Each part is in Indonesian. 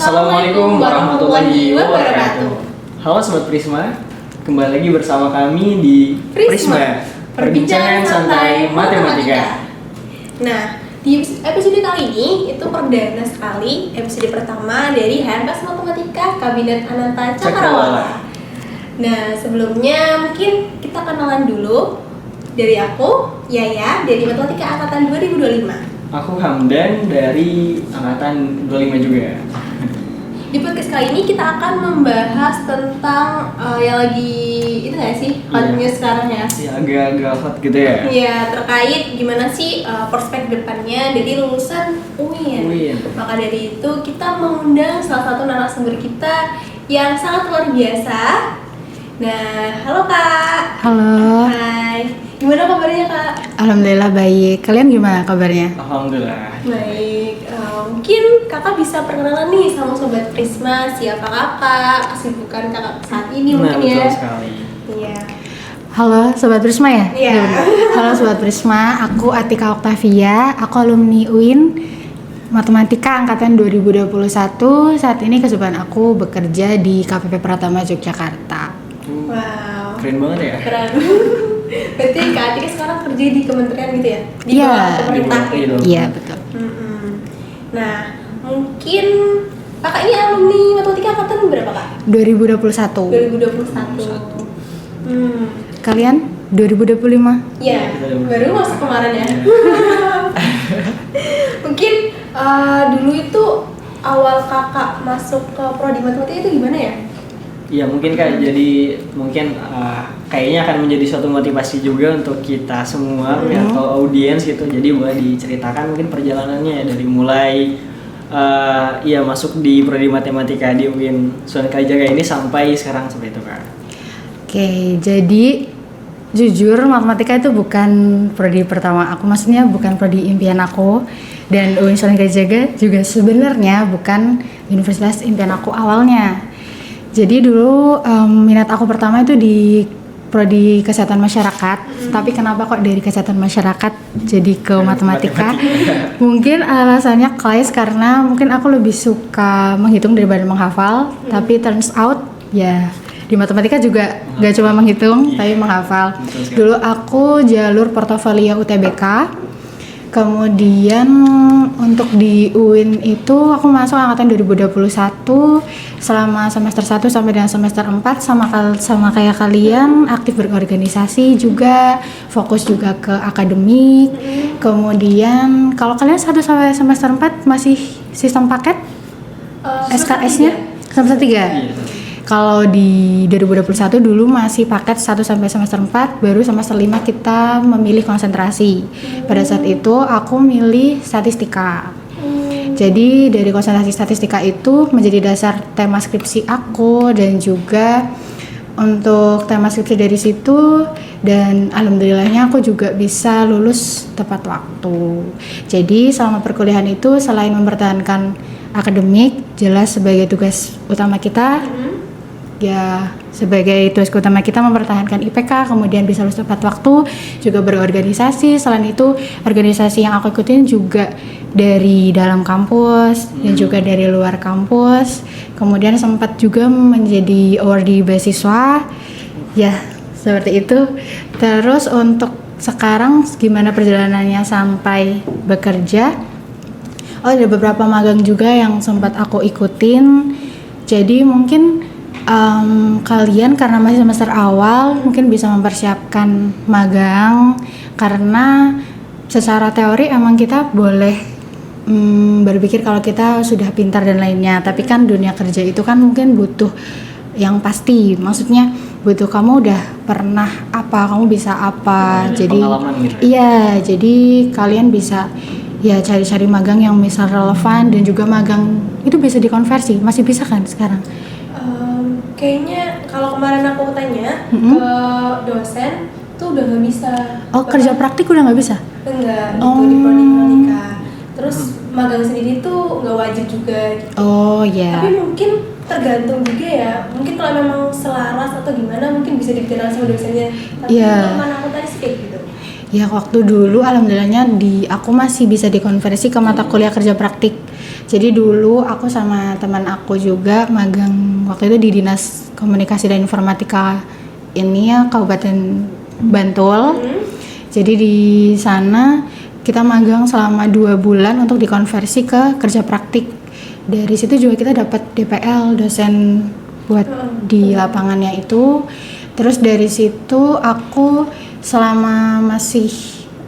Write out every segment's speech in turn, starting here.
Assalamualaikum warahmatullahi wabarakatuh. Halo Sobat Prisma, kembali lagi bersama kami di Prisma, Perbincangan Santai Matematika. Nah, di episode kali ini itu perdana sekali episode pertama dari HMPS Matematika Kabinet Ananta Cakrawala. Nah, sebelumnya mungkin kita kenalan dulu. Dari aku, Yaya, dari Matematika Angkatan 2025. Aku Hamdan dari Angkatan 25 juga. Di podcast kali ini kita akan membahas tentang yang lagi itu nggak sih hotnya sekarang ya? Ya, agak-agak hot gitu ya. Iya, terkait gimana sih prospek depannya dari lulusan UIN. Maka dari itu kita mengundang salah satu narasumber kita yang sangat luar biasa. Nah, halo Kak. Halo. Hai. Gimana kabarnya Kak? Alhamdulillah baik. Kalian gimana kabarnya? Alhamdulillah. Baik. Mungkin Kakak bisa perkenalan nih sama Sobat Prisma. Siapa Kakak? Kesibukan Kakak saat ini mungkin ya? Betul sekali. Iya. Halo Sobat Prisma ya? Iya. Halo Sobat Prisma, aku Atika Oktavia, aku alumni UIN Matematika Angkatan 2021. Saat ini kesibukan aku bekerja di KPP Pratama Yogyakarta. Wow. Keren banget ya? Keren. Berarti Kak Atika sekarang kerja di kementerian gitu ya? Di Iya. bawah pemerintah gitu? Iya betul. Nah, mungkin Kakak ini alumni Matematika Angkatan berapa Kak? 2021. 2021. Kalian 2025? Iya, baru masuk kemarin ya. Mungkin dulu itu awal Kakak masuk ke prodi matematika itu gimana ya? Iya mungkin Kak, jadi mungkin kayaknya akan menjadi suatu motivasi juga untuk kita semua atau audiens gitu. Jadi boleh diceritakan mungkin perjalanannya dari mulai masuk di prodi matematika di UIN Sunan Kalijaga ini sampai sekarang seperti itu Kak. Oke, jadi jujur matematika itu bukan prodi pertama aku, maksudnya bukan prodi impian aku, dan UIN Sunan Kalijaga juga sebenarnya bukan universitas impian aku awalnya. Jadi dulu minat aku pertama itu di prodi kesehatan masyarakat, tapi kenapa kok dari kesehatan masyarakat jadi ke matematika? Mungkin alasannya klise karena mungkin aku lebih suka menghitung daripada menghafal, tapi turns out ya di matematika juga gak cuma menghitung tapi menghafal. Dulu aku jalur portofolio UTBK. Kemudian untuk di UIN itu aku masuk angkatan 2021 selama semester 1 sampai dengan semester 4 sama kayak kalian aktif berorganisasi juga, fokus juga ke akademik. Kemudian kalau kalian 1 sampai semester 4 masih sistem paket SKS-nya semester 3. Kalau di 2021 dulu masih paket 1 sampai semester 4, baru semester 5 kita memilih konsentrasi. Pada saat itu aku milih statistika. Jadi dari konsentrasi statistika itu menjadi dasar tema skripsi aku, dan juga untuk tema skripsi dari situ, dan alhamdulillahnya aku juga bisa lulus tepat waktu. Jadi selama perkuliahan itu selain mempertahankan akademik, jelas sebagai tugas utama kita, ya sebagai tugas utama kita mempertahankan IPK, kemudian bisa lulus tepat waktu, juga berorganisasi. Selain itu organisasi yang aku ikutin juga dari dalam kampus dan juga dari luar kampus. Kemudian sempat juga menjadi awardee beasiswa, ya seperti itu. Terus untuk sekarang gimana perjalanannya sampai bekerja? Oh, ada beberapa magang juga yang sempat aku ikutin. Jadi mungkin kalian karena masih semester awal mungkin bisa mempersiapkan magang, karena secara teori emang kita boleh berpikir kalau kita sudah pintar dan lainnya, tapi kan dunia kerja itu kan mungkin butuh yang pasti, maksudnya butuh kamu udah pernah apa, kamu bisa apa. Jadi gitu. Iya, jadi kalian bisa ya cari-cari magang yang misal relevan, dan juga magang itu bisa dikonversi, masih bisa kan sekarang? Kayaknya kalau kemarin aku tanya ke dosen tuh udah nggak bisa. Oh, kerja praktik udah nggak bisa? Enggak, gitu di prodi matematika. Terus magang sendiri tuh nggak wajib juga gitu. Oh ya. Tapi mungkin tergantung juga ya. Mungkin kalau memang selaras atau gimana mungkin bisa dibicarakan sama dosennya. Tapi kemarin aku tanya sih kayak gitu. Ya waktu dulu alhamdulillahnya aku masih bisa dikonversi ke mata kuliah kerja praktik. Jadi dulu aku sama teman aku juga magang waktu itu di Dinas Komunikasi dan Informatika ini ya Kabupaten Bantul. Jadi di sana kita magang selama 2 bulan untuk dikonversi ke kerja praktik. Dari situ juga kita dapat DPL, dosen buat di lapangannya itu. Terus dari situ aku selama masih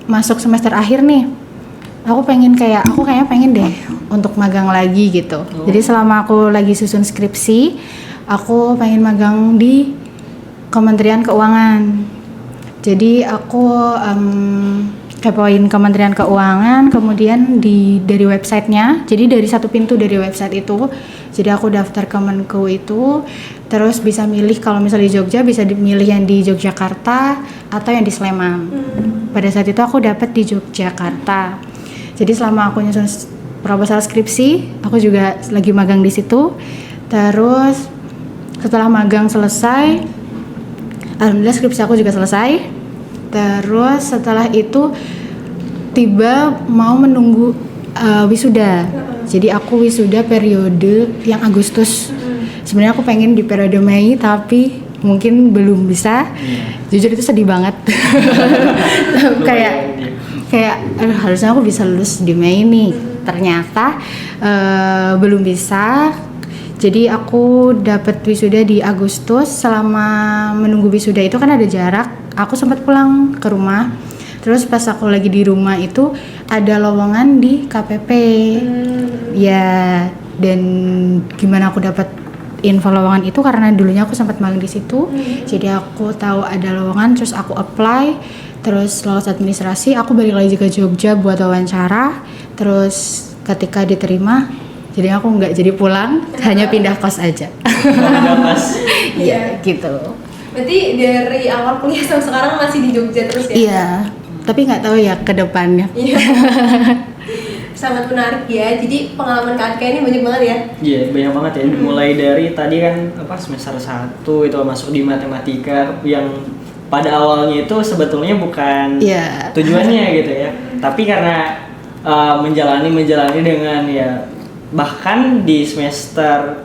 masuk semester akhir nih, aku kayaknya pengen deh untuk magang lagi gitu. Jadi selama aku lagi susun skripsi, aku pengen magang di Kementerian Keuangan. Jadi aku kepoin Kementerian Keuangan, kemudian dari websitenya. Jadi dari satu pintu dari website itu. Jadi aku daftar Kemenku itu, terus bisa milih kalau misalnya di Jogja bisa milih yang di Yogyakarta atau yang di Sleman. Pada saat itu aku dapat di Yogyakarta. Jadi selama aku nyusun proposal skripsi, aku juga lagi magang di situ. Terus setelah magang selesai, alhamdulillah skripsi aku juga selesai. Terus setelah itu tiba mau menunggu wisuda. Jadi aku wisuda periode yang Agustus. Sebenarnya aku pengen di periode Mei tapi mungkin belum bisa. Jujur itu sedih banget. kayak harusnya aku bisa lulus di Mei nih. Ternyata belum bisa. Jadi aku dapat wisuda di Agustus. Selama menunggu wisuda itu kan ada jarak. Aku sempat pulang ke rumah. Terus pas aku lagi di rumah itu ada lowongan di KPP. Ya, dan gimana aku dapat info lowongan itu karena dulunya aku sempat magang di situ. Jadi aku tahu ada lowongan, terus aku apply. Terus lolos administrasi, aku balik lagi ke Jogja buat wawancara. Terus ketika diterima, jadi aku nggak jadi pulang, hanya pindah kos aja. Pindah kos. Iya, gitu. Berarti dari awal kuliah sampai sekarang masih di Jogja terus ya? Iya, tapi nggak tahu ya ke depannya. Iya. Sangat menarik ya. Jadi pengalaman Kak Atka ini banyak banget ya? Iya, banyak banget ya. Mulai dari tadi kan semester 1 itu masuk di matematika yang pada awalnya itu sebetulnya bukan tujuannya gitu ya. Tapi karena menjalani dengan ya bahkan di semester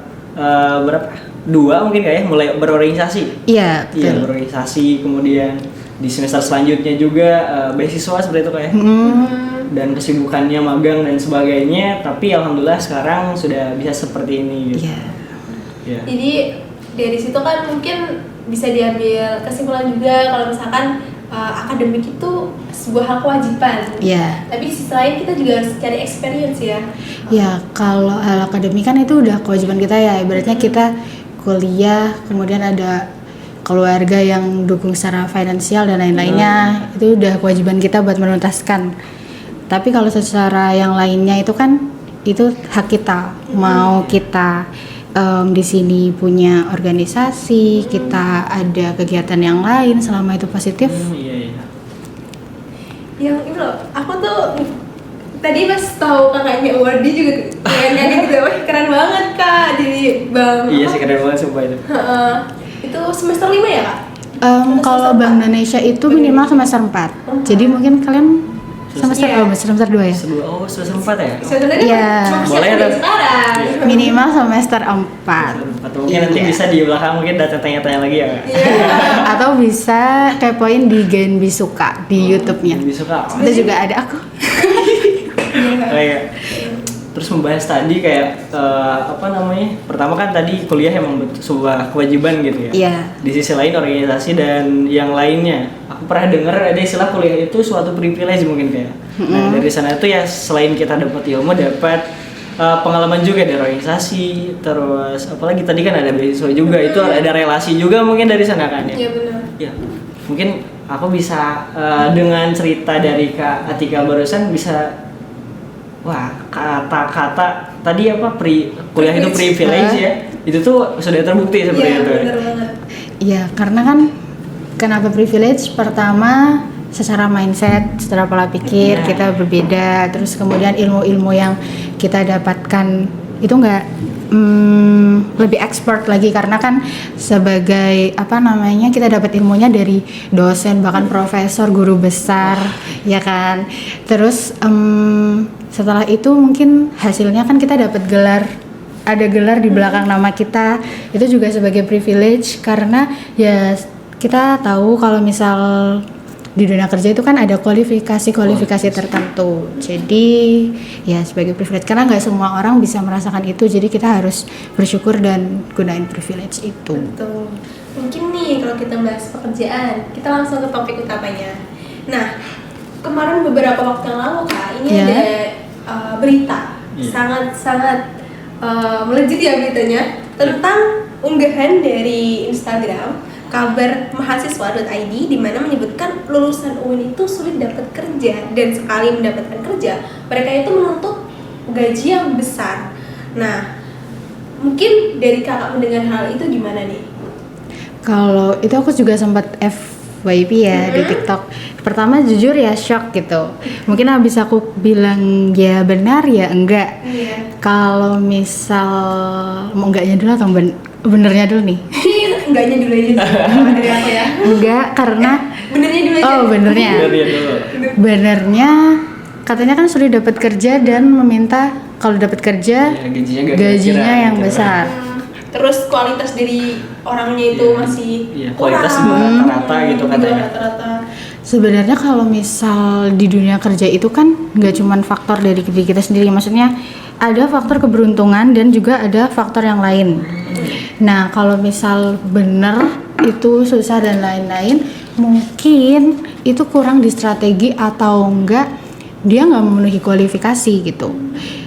berapa? 2 mungkin kayak mulai berorganisasi. Iya, betul. Iya, berorganisasi, kemudian di semester selanjutnya juga beasiswa seperti itu kayak. Dan kesibukannya magang dan sebagainya, tapi alhamdulillah sekarang sudah bisa seperti ini gitu. Iya. Jadi dari situ kan mungkin bisa diambil kesimpulan juga kalau misalkan akademik itu sebuah hal kewajiban. Iya. Tapi di sisi lain kita juga harus cari experience ya. Ya, kalau hal akademik kan itu udah kewajiban kita ya. Ibaratnya kita kuliah, kemudian ada keluarga yang dukung secara finansial dan lain-lainnya. Itu udah kewajiban kita buat menuntaskan. Tapi kalau secara yang lainnya itu kan itu hak kita. Mau kita di sini punya organisasi, kita ada kegiatan yang lain selama itu positif. Iya. Yang itu loh, aku tuh tadi pas tahu kakaknya awardee juga kayak gitu, wah keren banget Kak, jadi bang. Iya sih, keren banget sumpah itu. Itu semester 5 ya Kak? Kalau Bank Indonesia itu minimal semester 4. Jadi mungkin kalian semester 2 ya? Semester 4 ya? Semester 4 Iya. Boleh dari sekarang. Minimal semester 4. Atau mungkin nanti bisa di belakang mungkin data tanya-tanya lagi ya Kak? Atau bisa kepoin di Gen Bisuka di YouTube-nya. Bisuka. Itu juga ada aku. Kayak terus membahas tadi kayak pertama kan tadi kuliah emang sebuah kewajiban gitu ya. Iya. Di sisi lain organisasi dan yang lainnya. Aku pernah dengar ada istilah kuliah itu suatu privilege mungkin kayak. Nah, dari sana itu ya selain kita dapat ilmu, dapat pengalaman juga dari organisasi, terus apalagi tadi kan ada beasiswa juga, itu ada relasi juga mungkin dari sana kan ya. Iya benar. Ya. Mungkin aku bisa dengan cerita dari Kak Atika barusan bisa kata-kata tadi kuliah itu privilege ya. Itu tuh sudah terbukti seperti itu. Iya, benar banget. Iya, karena kan kenapa privilege? Pertama, secara mindset, secara pola pikir kita berbeda. Terus kemudian ilmu-ilmu yang kita dapatkan itu enggak lebih expert lagi karena kan sebagai kita dapat ilmunya dari dosen bahkan profesor guru besar ya kan. Terus setelah itu mungkin hasilnya kan kita dapat ada gelar di belakang nama kita, itu juga sebagai privilege karena ya kita tahu kalau misal di dunia kerja itu kan ada kualifikasi tertentu. Jadi ya sebagai privilege karena nggak semua orang bisa merasakan itu. Jadi kita harus bersyukur dan gunain privilege itu. Betul. Mungkin nih kalau kita bahas pekerjaan, kita langsung ke topik utamanya. Nah, kemarin beberapa waktu yang lalu Kak, ini ada berita sangat melejit ya beritanya tentang unggahan dari Instagram kabar mahasiswa.id di mana menyebutkan lulusan UIN itu sulit dapat kerja dan sekali mendapatkan kerja mereka itu menuntut gaji yang besar. Nah, mungkin dari kakak mendengar hal itu gimana nih? Kalau itu aku juga sempat FYP ya di TikTok. Pertama jujur ya shock gitu. Mungkin habis aku bilang ya benar ya enggak. Kalau misal mau enggaknya dulu atau benernya dulu nih? Enggaknya dulu aja dari aku ya. Enggak, karena benernya dulu aja. Oh, benernya. Benernya katanya kan sulit dapat kerja dan meminta kalau dapat kerja gajinya yang besar. Terus kualitas dari orangnya itu masih kualitas rata-rata gitu katanya. Sebenarnya kalau misal di dunia kerja itu kan nggak cuma faktor dari diri kita sendiri, maksudnya ada faktor keberuntungan dan juga ada faktor yang lain. Nah, kalau misal bener itu susah dan lain-lain, mungkin itu kurang di strategi atau enggak dia nggak memenuhi kualifikasi gitu.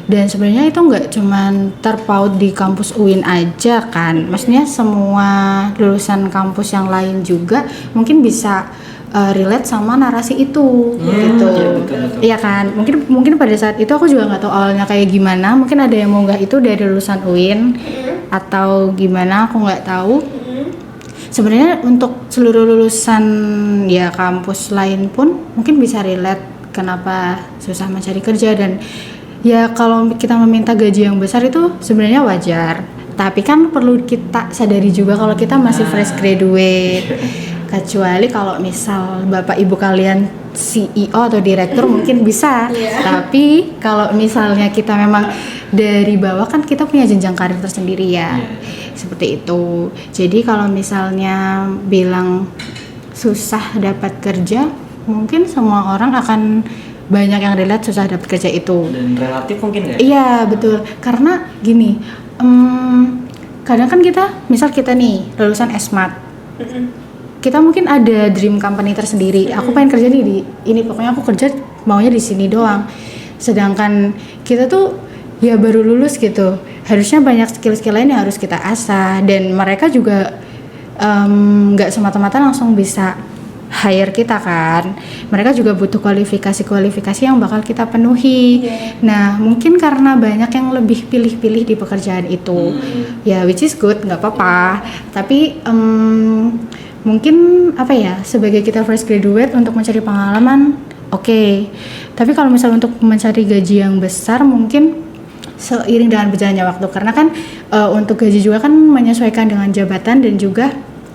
Dan sebenarnya itu nggak cuman terpaut di kampus UIN aja kan, maksudnya semua lulusan kampus yang lain juga mungkin bisa relate sama narasi itu gitu. Iya kan, mungkin pada saat itu aku juga nggak tahu awalnya kayak gimana, mungkin ada yang mau nggak itu dari lulusan UIN atau gimana, aku nggak tahu. Sebenarnya untuk seluruh lulusan ya kampus lain pun mungkin bisa relate kenapa susah mencari kerja. Dan ya kalau kita meminta gaji yang besar itu sebenarnya wajar, tapi kan perlu kita sadari juga kalau kita masih fresh graduate. Kecuali kalau misal bapak ibu kalian CEO atau direktur mungkin bisa. Tapi kalau misalnya kita memang dari bawah kan kita punya jenjang karir tersendiri ya. Seperti itu. Jadi kalau misalnya bilang susah dapat kerja, mungkin semua orang akan banyak yang relate susah dapat kerja itu. Dan relatif mungkin ya? Iya betul. Karena gini, kadang kan misal kita nih lulusan SMAT, kita mungkin ada dream company tersendiri. Aku pengen kerja nih di ini, pokoknya aku kerja maunya di sini doang. Sedangkan kita tuh ya baru lulus gitu, harusnya banyak skill-skill lain yang harus kita asah. Dan mereka juga nggak semata-mata langsung bisa hire kita kan. Mereka juga butuh kualifikasi yang bakal kita penuhi. Nah mungkin karena banyak yang lebih pilih-pilih di pekerjaan itu, ya which is good, nggak apa-apa. Tapi mungkin sebagai kita fresh graduate untuk mencari pengalaman oke. Tapi kalau misalnya untuk mencari gaji yang besar mungkin seiring dengan berjalannya waktu, karena kan untuk gaji juga kan menyesuaikan dengan jabatan dan juga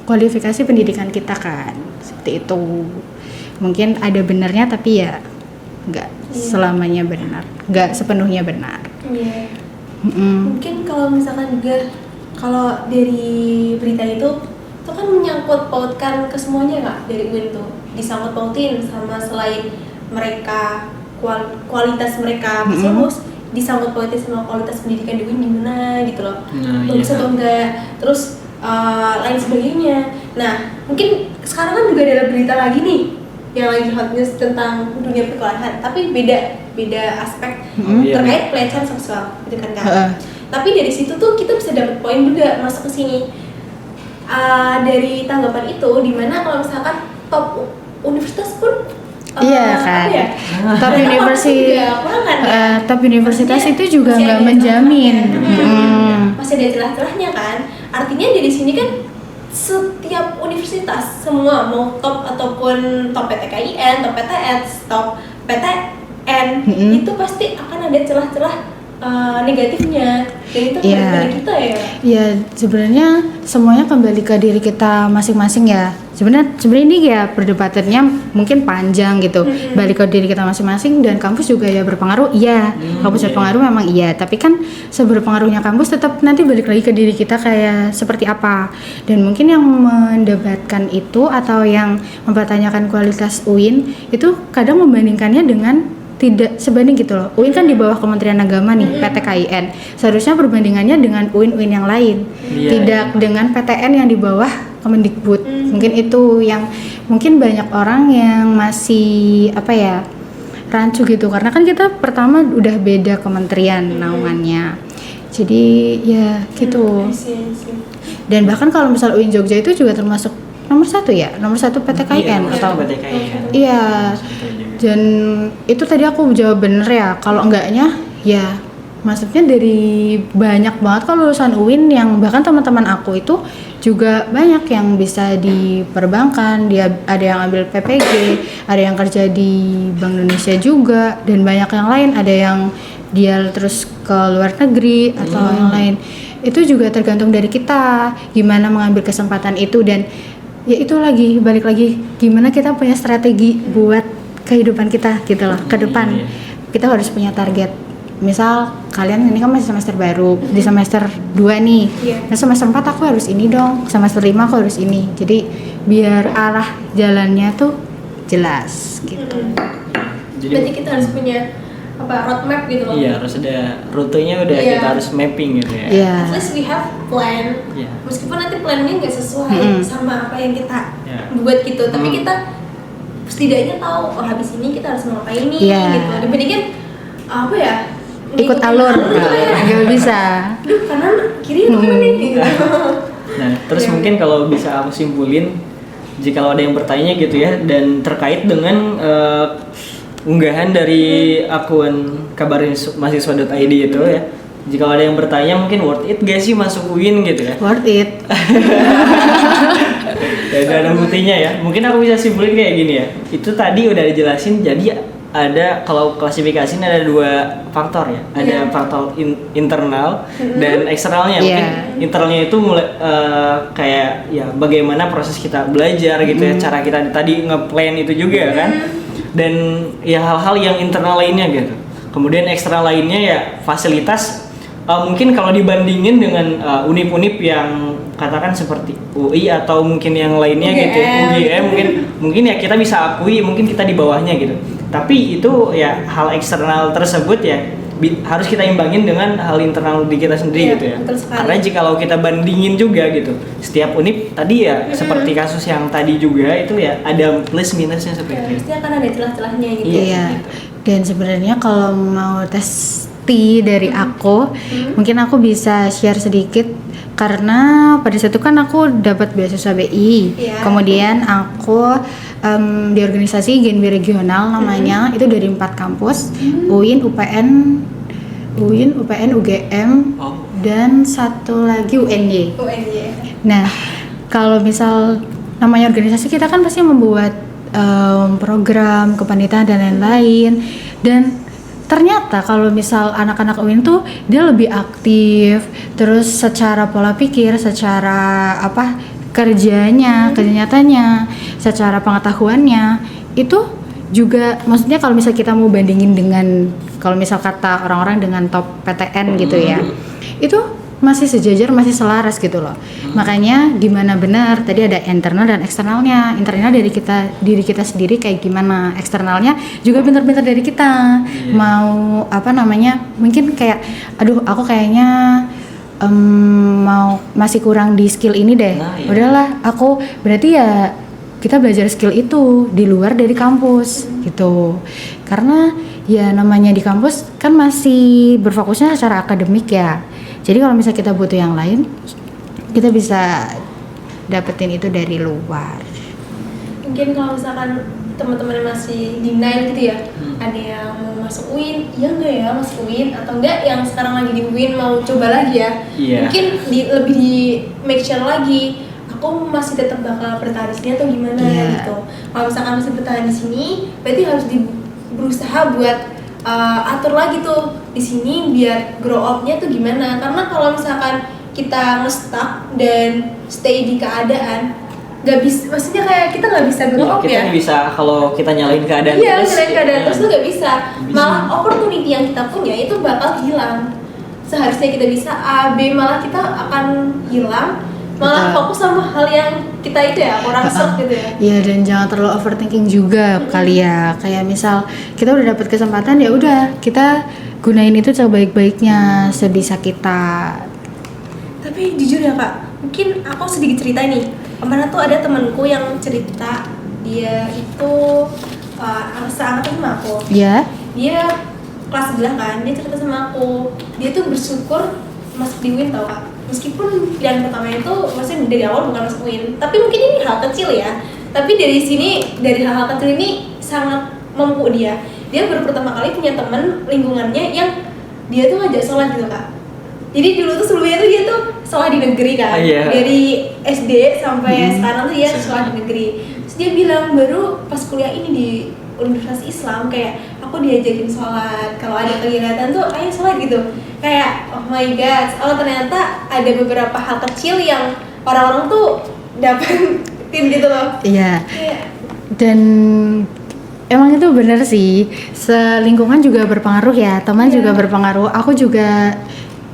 kualifikasi pendidikan kita kan, seperti itu. Mungkin ada benarnya tapi ya nggak selamanya benar, nggak sepenuhnya benar. Mungkin kalau misalkan juga kalau dari berita itu kan menyangkut pautkan ke semuanya Kak, dari UIN tuh disangkut pautin sama selain mereka kualitas mereka bisa lulus, disangkut pautin sama kualitas pendidikan di UIN gimana gitu loh, bagus atau enggak, terus lain sebagainya. Nah mungkin sekarang kan juga ada berita lagi nih yang lagi hot news tentang dunia perkuliahan, tapi beda aspek terkait pelecehan seksual gitu kan Kak. Tapi dari situ tuh kita bisa dapat poin juga masuk ke sini. Dari tanggapan itu, dimana kalau misalkan top universitas pun kan top universitas itu juga nggak menjamin. Masih ada celah-celahnya kan. Artinya dari sini kan setiap universitas semua mau top ataupun top PTKIN, top PTS, top PTN itu pasti akan ada celah-celah negatifnya, dan itu Iya. kembali dari kita ya. Ya sebenarnya semuanya kembali ke diri kita masing-masing ya. Sebenarnya ini ya perdebatannya mungkin panjang gitu. Balik ke diri kita masing-masing, dan kampus juga ya berpengaruh. Iya, kampus berpengaruh memang iya. Tapi kan seberpengaruhnya kampus tetap nanti balik lagi ke diri kita kayak seperti apa. Dan mungkin yang mendebatkan itu atau yang mempertanyakan kualitas UIN itu kadang membandingkannya dengan tidak sebanding gitu loh. UIN kan di bawah Kementerian Agama nih, PTKIN. Seharusnya perbandingannya dengan UIN yang lain, Iya, tidak dengan PTN yang di bawah Kemendikbud. Mungkin itu yang mungkin banyak orang yang masih apa ya, rancu gitu, karena kan kita pertama udah beda kementerian naungannya. Jadi ya gitu. I see. Dan bahkan kalau misal UIN Jogja itu juga termasuk nomor 1 ya, nomor 1 PTKIN Iya, atau PTKIN. iya. Dan itu tadi aku jawab bener ya. Kalau enggaknya ya maksudnya dari banyak banget kalau lulusan UIN yang bahkan teman-teman aku itu juga banyak yang bisa di perbankan, dia ada yang ambil PPG, ada yang kerja di Bank Indonesia juga, dan banyak yang lain, ada yang dia terus ke luar negeri atau yang lain. Itu juga tergantung dari kita gimana mengambil kesempatan itu, dan ya itu lagi balik lagi gimana kita punya strategi buat kehidupan kita gitu loh ke depan. Kita harus punya target. Misal kalian ini kan masih semester baru, di semester 2 nih. Nah semester 4 aku harus ini dong, semester 5 aku harus ini. Jadi biar arah jalannya tuh jelas gitu. Jadi Berarti kita harus punya roadmap gitu loh. iya, harus ada rutenya, udah Iya. kita harus mapping gitu ya. Iya. At least we have plan. Iya. Meskipun nanti plannya nggak sesuai sama apa yang kita Iya. buat gitu, tapi kita setidaknya tahu habis ini kita harus ngapain nih Iya. gitu. Dibandingin apa ya? Ikut ngikutin alur gitu ya. nggak bisa. Duh, kanan kiri atau kemana nih gitu. Nah, terus Iya. mungkin kalau bisa aku simpulin, jika ada yang bertanya gitu ya, dan terkait dengan unggahan dari akun kabarimahasiswa.id itu ya, jika ada yang bertanya mungkin worth it gak sih masuk UIN gitu ya? Worth it. Ya udah ada buktinya ya. Mungkin aku bisa simpulin kayak gini ya. Itu tadi udah dijelasin. Jadi ada kalau klasifikasi ada 2 faktor ya. Ada faktor internal dan eksternalnya. Mungkin internalnya itu mulai kayak ya bagaimana proses kita belajar gitu ya. Cara kita tadi ngeplan itu juga kan. Dan ya hal-hal yang internal lainnya gitu. Kemudian eksternal lainnya ya fasilitas. Mungkin kalau dibandingin dengan univ-univ yang katakan seperti UI atau mungkin yang lainnya gitu, UGM mungkin ya kita bisa akui mungkin kita di bawahnya gitu. Tapi itu ya hal eksternal tersebut ya harus kita imbangin dengan hal internal di kita sendiri gitu ya. Karena jika kalau kita bandingin juga gitu, setiap univ tadi ya seperti kasus yang tadi juga itu ya ada plus minusnya seperti itu. Pasti akan ada celah-celahnya gitu. Iya. Dan sebenarnya kalau mau tes dari aku, mungkin aku bisa share sedikit karena pada saat itu kan aku dapat beasiswa BI. Kemudian aku di organisasi Genbi regional namanya, itu dari 4 kampus, UIN, UPN, UGM, dan satu lagi UNY. Nah, kalau misal namanya organisasi kita kan pasti membuat program kepanitiaan dan lain-lain, dan ternyata kalau misal anak-anak UIN tuh dia lebih aktif, terus secara pola pikir, secara kerja nyatanya, secara pengetahuannya itu juga, maksudnya kalau misal kita mau bandingin dengan kalau misal kata orang-orang dengan top PTN gitu ya, itu masih sejajar, masih selaras gitu loh. Makanya gimana benar tadi ada internal dan eksternalnya. Internal dari diri kita sendiri kayak gimana, eksternalnya juga pintar-pintar dari kita. Mau mungkin kayak aduh aku kayaknya mau masih kurang di skill ini deh. Udahlah, aku berarti ya kita belajar skill itu di luar dari kampus gitu. Karena ya namanya di kampus kan masih berfokusnya secara akademik ya. Jadi kalau misalnya kita butuh yang lain, kita bisa dapetin itu dari luar. Mungkin kalau misalkan teman-teman masih denial gitu ya, ada yang mau masuk UIN, iya enggak ya masuk UIN, atau enggak yang sekarang lagi di UIN mau coba lagi ya, mungkin lebih di make sure lagi, aku masih tetap bakal bertahan di sini atau gimana gitu. Kalau misalkan masih bertahan di sini, berarti harus berusaha buat atur lagi tuh di sini biar grow up-nya tuh gimana. Karena kalau misalkan kita nge-stuck dan stay di keadaan, nggak bisa, maksudnya kayak kita nggak bisa grow up kita ya. nggak bisa kalau kita nyalain keadaan Iya, terus. nyalain keadaan ya. terus tuh nggak bisa. Nggak bisa. Malah opportunity yang kita punya itu bakal hilang. Seharusnya kita bisa A, B, malah kita akan hilang. Malah Betul. fokus sama hal yang kita itu ya kurang serp gitu ya. Iya, dan jangan terlalu overthinking juga kali ya. Kayak misal kita udah dapat kesempatan, ya udah kita gunain itu sebaik-baiknya sebisa kita. Tapi jujur ya kak, mungkin aku sedikit cerita nih. Kemarin tuh ada temanku yang cerita dia itu seangkatan sama aku. Ya. Dia kelas sebelah kan, dia cerita sama aku. Dia tuh bersyukur masuk di UIN tau kak. Meskipun pilihan pertama itu maksudnya dari awal bukan masuk UIN, tapi mungkin ini hal kecil ya. Tapi dari sini, dari hal-hal kecil ini sangat mampu dia. Dia baru pertama kali punya temen lingkungannya yang dia tuh ngajak sholat gitu kak. Jadi dulu tuh sebelumnya tuh dia tuh sekolah di negeri kan, Iya. dari SD sampai sekarang tuh dia sekolah di negeri. Terus dia bilang baru pas kuliah ini di Universitas Islam kayak aku diajakin sholat, kalau ada kegiatan tuh ayo sholat gitu. Kayak oh my god, oh ternyata ada beberapa hal kecil yang orang-orang tuh dapetin gitu loh. Iya. Kayak, Dan emang itu benar sih, selingkungan juga berpengaruh ya, teman Iya. juga berpengaruh. Aku juga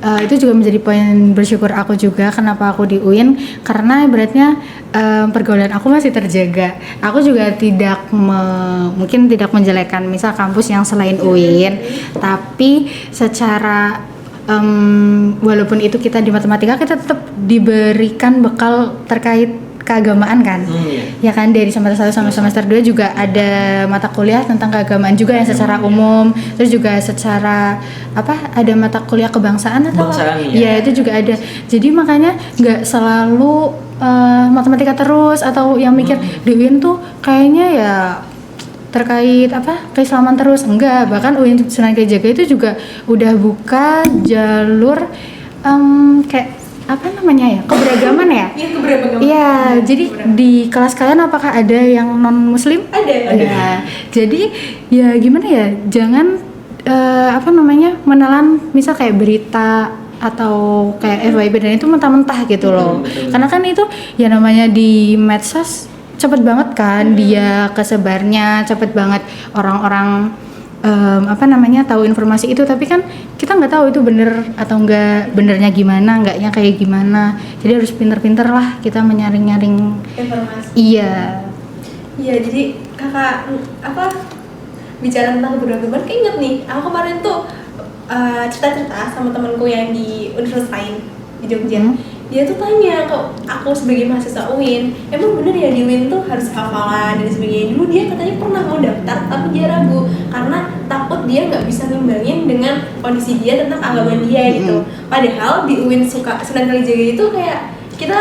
itu juga menjadi poin bersyukur aku juga kenapa aku di UIN, karena ibaratnya pergaulan aku masih terjaga. Aku juga tidak mungkin tidak menjelekkan misal kampus yang selain UIN, tapi secara walaupun itu kita di matematika, kita tetap diberikan bekal terkait keagamaan kan. Iya. Ya kan, dari semester 1 sampai semester 2 juga ada mata kuliah tentang keagamaan juga yang secara umum. Terus juga secara ada mata kuliah kebangsaan atau Kebangsaan, apa? iya. Ya, itu juga ada. Jadi makanya nggak selalu matematika terus atau yang mikir di UIN tuh kayaknya ya terkait keislaman terus. Enggak, bahkan UIN Sunan Kalijaga itu juga udah buka jalur kayak keberagaman ya. iya keberagaman. Iya, jadi di kelas kalian apakah ada yang non muslim? Ada. Ya, jadi ya gimana ya, jangan menelan misal kayak berita atau kayak FYP dan itu mentah-mentah gitu loh. Betul. Karena kan itu ya namanya di medsos cepet banget kan dia kesebarnya, cepet banget orang-orang tahu informasi itu, tapi kan kita nggak tahu itu bener atau enggak, benernya gimana, enggaknya kayak gimana. Jadi harus pinter-pinter lah kita menyaring-nyaring. Informasi. Iya. Iya, jadi kakak bicara tentang keberagaman, keinget nih, aku kemarin tuh cerita-cerita sama temanku yang di universitas lain di Jogja. Dia tuh tanya ke aku sebagai mahasiswa UIN, emang bener ya di UIN tuh harus hafalan dan sebagainya. Dulu dia katanya pernah mau daftar tapi dia ragu karena takut dia nggak bisa ngimbangin dengan kondisi dia tentang agama dia gitu. Padahal di UIN Sunan Kalijaga itu kayak kita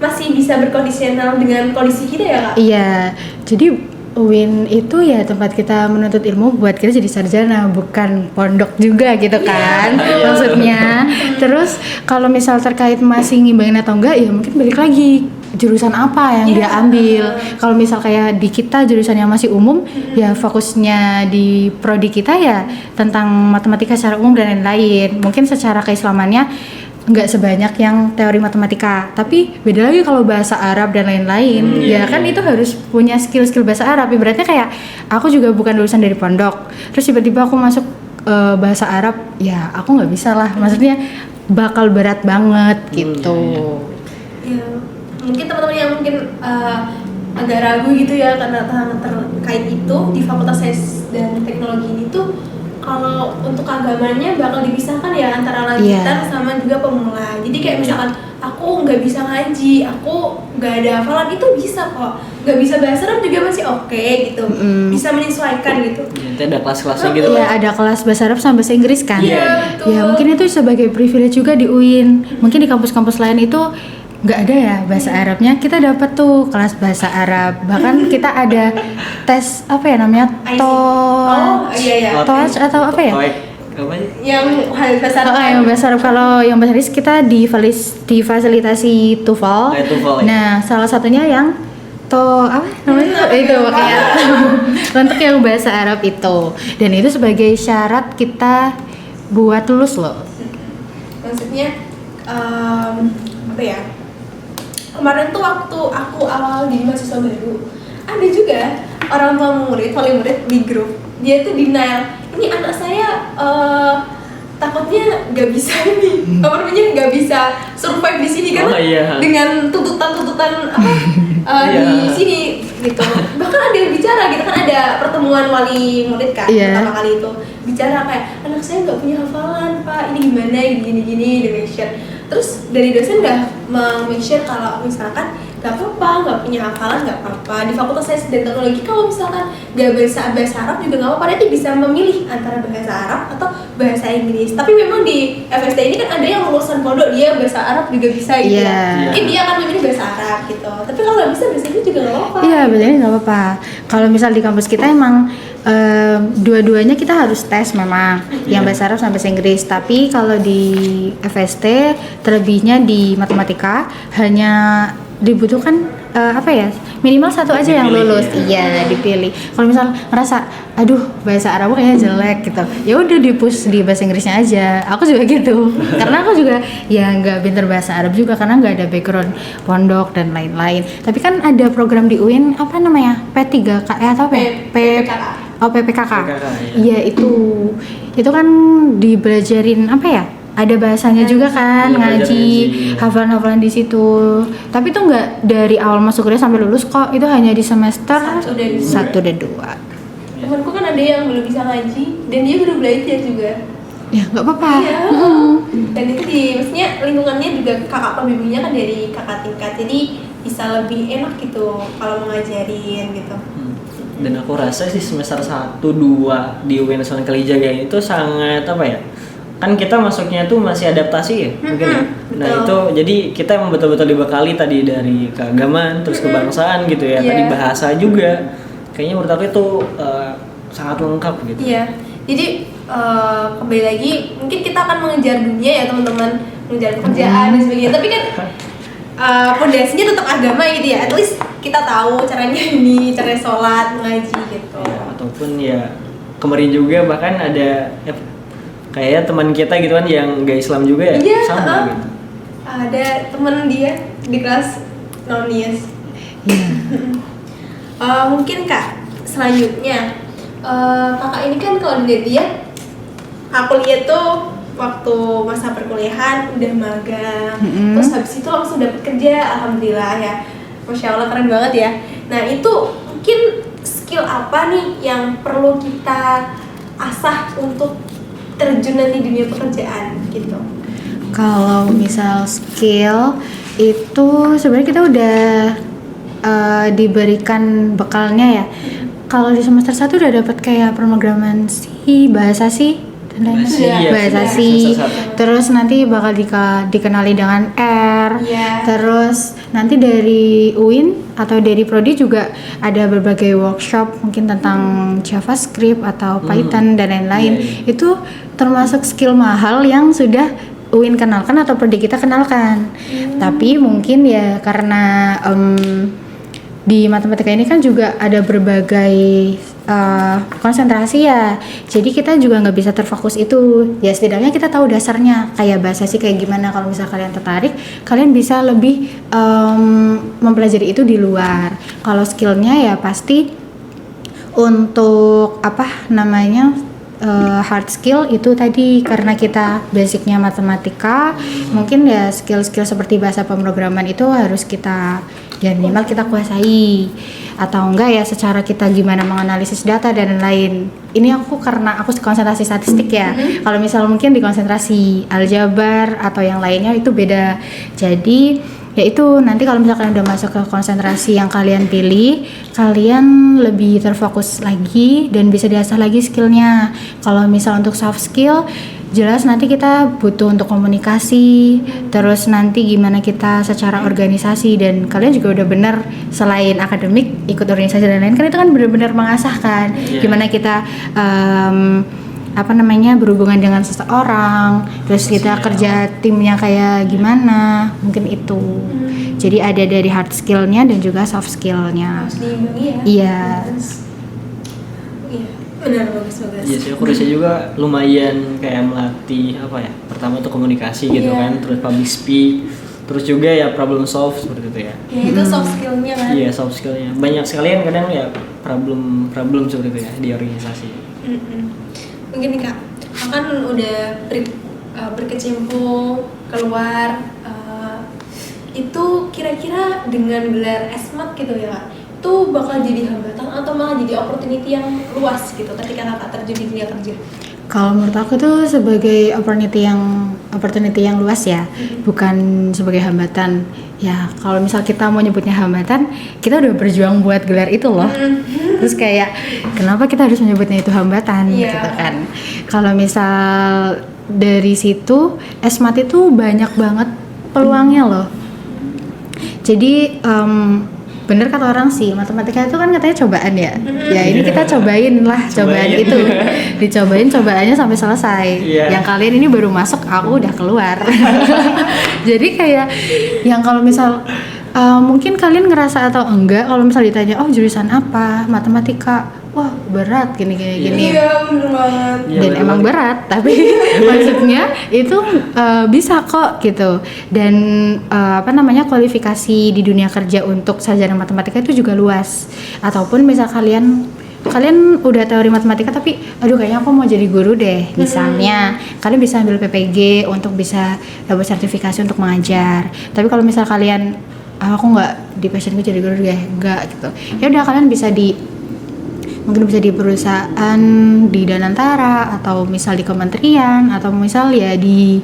masih bisa berkondisional dengan kondisi kita ya kak? Iya, jadi UIN itu ya tempat kita menuntut ilmu buat kita jadi sarjana, bukan pondok juga gitu kan. Maksudnya. Terus kalau misal terkait masih ngimbangin atau enggak, ya mungkin balik lagi jurusan apa yang dia ambil. Kalau misal kayak di kita jurusan yang masih umum, ya fokusnya di prodi kita ya tentang matematika secara umum dan lain-lain. Mungkin secara keislamannya nggak sebanyak yang teori matematika, tapi beda lagi kalau bahasa Arab dan lain-lain. Ya kan itu harus punya skill-skill bahasa Arab. Ibaratnya kayak aku juga bukan lulusan dari pondok, terus tiba-tiba aku masuk bahasa Arab, ya aku nggak bisa lah. Maksudnya bakal berat banget gitu. Ya, mungkin teman-teman yang mungkin agak ragu gitu ya karena terkait itu di Fakultas Sains dan Teknologi ini tuh kalau untuk agamanya bakal dipisahkan ya antara lanjutan sama juga pemula. Jadi kayak misalkan aku nggak bisa ngaji, aku nggak ada hafalan, itu bisa kok. Nggak bisa bahasa Arab juga masih oke gitu. Bisa menyesuaikan gitu. Nanti ada kelas-kelasnya gitu. Iya, ada kelas bahasa Arab sama bahasa Inggris kan. Iya, betul. Ya mungkin itu sebagai privilege juga di UIN. Mungkin di kampus-kampus lain itu nggak ada ya bahasa Arabnya. Kita dapat tuh kelas bahasa Arab. Bahkan kita ada tes TOEIC atau apa ya? Yang bahasa Arab. Yang bahasa Arab. Kalau yang bahasa Inggris kita difasilitasi TOEFL. TOEFL, ya. Nah, salah satunya yang apa namanya itu makanya untuk yang bahasa Arab itu, dan itu sebagai syarat kita buat lulus loh. Maksudnya apa ya, kemarin tuh waktu aku awal jadi mahasiswa baru, ada juga orang tua murid, wali murid di grup, dia tuh denial, ini anak saya takutnya nggak bisa ini, apa namanya, nggak bisa survive di sini karena dengan tuntutan-tuntutan di sini gitu. Bahkan ada yang bicara gitu kan, ada pertemuan wali murid kan pertama kali itu bicara kayak, anak saya nggak punya hafalan pak, ini gimana, gini di mention. Terus dari dosen udah mention kalau misalkan nggak apa-apa, nggak punya hafalan nggak apa-apa, di Fakultas Sains dan Teknologi kalau misalkan nggak bisa bahasa Arab juga nggak apa-apa, nanti bisa memilih antara bahasa Arab atau bahasa Inggris. Tapi memang di FST ini kan ada yang lulusan pondok dia bahasa Arab juga bisa gitu ya, mungkin dia akan memilih bahasa Arab gitu, tapi kalau nggak bisa bahasa Inggris juga nggak apa-apa. Iya benar, nggak apa-apa. Kalau misal di kampus kita emang dua-duanya kita harus tes memang, yang bahasa Arab sama bahasa Inggris. Tapi kalau di FST terlebihnya di matematika hanya dibutuhkan minimal satu aja yang lulus. Iya dipilih. Kalau misal ngerasa aduh bahasa Arab kayaknya jelek gitu, ya udah di-push di bahasa Inggrisnya aja. Aku juga gitu karena aku juga ya nggak pinter bahasa Arab juga karena nggak ada background pondok dan lain-lain. Tapi kan ada program di UIN apa namanya P3K atau PPKK. Iya itu kan dibelajarin apa ya, ada bahasanya juga kan, ngaji hafalan-hafalan di situ. Tapi itu nggak dari awal masuk kuliah sampai lulus kok, itu hanya di semester 1 dan 2. Temanku kan ada yang belum bisa ngaji dan dia baru belajar juga. Ya nggak apa-apa. Iya. Dan itu maksudnya lingkungannya juga kakak pembimbingnya kan dari kakak tingkat, jadi bisa lebih enak gitu kalau mengajarin gitu. Dan aku rasa sih semester 1, 2 di UIN Sunan Kalijaga itu sangat apa ya, kan kita masuknya tuh masih adaptasi ya mungkin ya. Nah itu jadi kita emang betul-betul dibekali tadi dari keagamaan terus kebangsaan gitu ya, tadi bahasa juga kayaknya menurut aku itu sangat lengkap gitu. Iya, jadi kembali lagi mungkin kita akan mengejar dunia ya teman-teman, mengejar pekerjaan dan sebagainya, tapi kan pondasinya tetap agama gitu ya, at least kita tahu caranya ini, caranya sholat, mengaji gitu ya, ataupun ya kemarin juga bahkan ada kayak teman kita gitu kan yang gak Islam juga ya, sama gitu. Ada teman dia di kelas Nonius. Mungkin Kak, selanjutnya kakak ini kan kalau dilihat dia, aku lihat tuh waktu masa perkuliahan udah magang, terus habis itu langsung dapat kerja, alhamdulillah ya, masya Allah keren banget ya. Nah itu mungkin skill apa nih yang perlu kita asah untuk terjun nanti di dunia pekerjaan gitu? Kalau misal skill itu sebenarnya kita udah diberikan bekalnya ya. Kalau di semester 1 udah dapat kayak pemrograman bahasa C, terus nanti bakal dikenali dengan R, terus nanti dari UIN atau dari Prodi juga ada berbagai workshop mungkin tentang JavaScript atau Python dan lain-lain. Itu termasuk skill mahal yang sudah UIN kenalkan atau Prodi kita kenalkan. Tapi mungkin ya karena di matematika ini kan juga ada berbagai konsentrasi ya, jadi kita juga nggak bisa terfokus itu. Ya setidaknya kita tahu dasarnya kayak bahasa sih kayak gimana. Kalau misal kalian tertarik, kalian bisa lebih mempelajari itu di luar. Kalau skillnya ya pasti untuk hard skill itu tadi, karena kita basicnya matematika, mungkin ya skill-skill seperti bahasa pemrograman itu harus kita ya minimal kita kuasai, atau enggak ya secara kita gimana menganalisis data dan lain. Ini karena aku konsentrasi statistik ya. Kalau misal mungkin di konsentrasi aljabar atau yang lainnya itu beda. Jadi ya itu nanti kalau misalkan udah masuk ke konsentrasi yang kalian pilih, kalian lebih terfokus lagi dan bisa diasah lagi skillnya. Kalau misal untuk soft skill, jelas nanti kita butuh untuk komunikasi, terus nanti gimana kita secara organisasi, dan kalian juga udah bener selain akademik ikut organisasi dan lain kan, itu kan benar-benar mengasah kan gimana kita berhubungan dengan seseorang, terus kita kerja timnya kayak gimana, mungkin itu. Jadi ada dari hard skillnya dan juga soft skillnya. Harus diimbangi ya. Iya. Iya, benar, bagus. Iya sih, aku rasa juga lumayan kayak melatih apa ya, pertama tuh komunikasi gitu Iya. kan, terus public speak, terus juga ya problem solve seperti itu ya. Ya itu soft skillnya kan. Iya, soft skillnya banyak sekali kan, kadang ya problem seperti itu ya di organisasi. Mungkin nih Kak, kan udah berkecimpung keluar, itu kira-kira dengan gelar esmat gitu ya Kak, itu bakal jadi hambatan atau malah jadi opportunity yang luas gitu ketika Kakak terjun di dunia kerja? Kalau menurut aku tuh sebagai opportunity yang luas ya, bukan sebagai hambatan. Ya kalau misal kita mau nyebutnya hambatan, kita udah berjuang buat gelar itu loh. Terus kayak kenapa kita harus menyebutnya itu hambatan Iya. gitu kan? Kalau misal dari situ esmat itu banyak banget peluangnya loh. Jadi bener kata orang sih, matematika itu kan katanya cobaan ya. Ya ini kita cobain lah, cobaan Cobain. itu. Dicobain cobaannya sampai selesai. Iya. Yang kalian ini baru masuk, aku udah keluar. Jadi kayak yang kalau misal mungkin kalian ngerasa atau enggak, kalau misal ditanya, oh jurusan apa, matematika, wah berat gini. Iya, bener banget. Iya, Dan bener emang banget. berat, tapi maksudnya itu bisa kok gitu. Dan kualifikasi di dunia kerja untuk sarjana matematika itu juga luas. Ataupun misal kalian udah teori matematika tapi aduh kayaknya aku mau jadi guru deh misalnya, kalian bisa ambil PPG untuk bisa dapat sertifikasi untuk mengajar. Tapi kalau misal kalian aku nggak di passionku jadi guru deh, enggak gitu, ya udah kalian bisa mungkin bisa di perusahaan di Danantara atau misal di kementerian atau misal ya di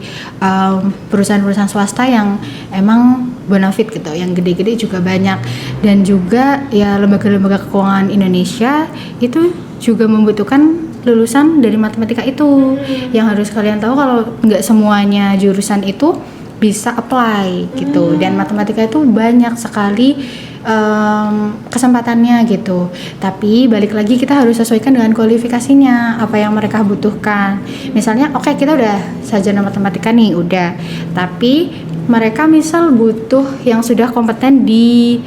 perusahaan-perusahaan swasta yang emang bonafit gitu, yang gede-gede juga banyak. Dan juga ya lembaga-lembaga keuangan Indonesia itu juga membutuhkan lulusan dari matematika itu. Yang harus kalian tahu kalau nggak semuanya jurusan itu bisa apply gitu, dan matematika itu banyak sekali kesempatannya gitu. Tapi balik lagi kita harus sesuaikan dengan kualifikasinya, apa yang mereka butuhkan. Misalnya oke, kita udah sarjana matematika nih, udah, tapi mereka misal butuh yang sudah kompeten di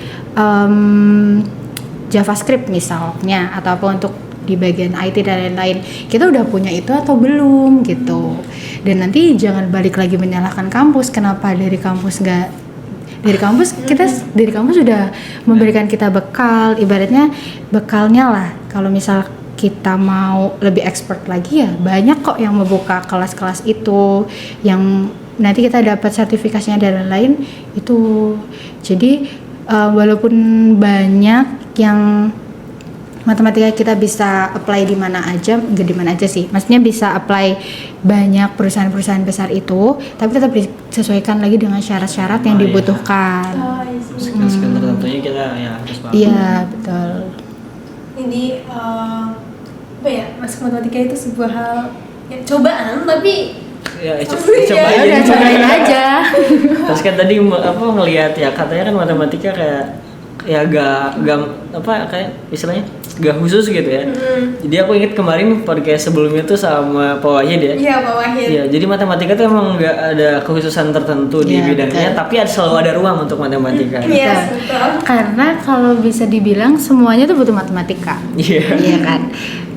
JavaScript misalnya, atau apa untuk di bagian IT dan lain-lain, kita udah punya itu atau belum gitu. Dan nanti jangan balik lagi menyalahkan kampus, kenapa dari kampus kita dari kampus sudah memberikan kita bekal, ibaratnya bekalnya lah. Kalau misal kita mau lebih expert lagi ya banyak kok yang membuka kelas-kelas itu yang nanti kita dapat sertifikasinya dan lain-lain itu. Jadi walaupun banyak yang matematika kita bisa apply di mana aja, enggak di mana aja sih, maksudnya bisa apply banyak perusahaan-perusahaan besar itu, tapi tetap disesuaikan lagi dengan syarat-syarat yang dibutuhkan. Oh, iya sih. Skill tertentunya kita ya harus paham. Iya betul. Jadi apa ya, masuk matematika itu sebuah hal ya, cobaan tapi Ya, Iya, Ya udah cobain aja. Terus kan tadi ngelihat ya, katanya kan matematika kayak ya gak kayak istilahnya gak khusus gitu ya. Jadi aku ingat kemarin podcast sebelumnya tuh sama Pak Wahid ya. iya Pak Wahid. Iya, jadi matematika tuh emang nggak ada kekhususan tertentu di Iya, bidangnya, betul. tapi selalu ada ruang untuk matematika. Iya, Betul. betul. Karena kalau bisa dibilang semuanya tuh butuh matematika. Iya. Iya kan?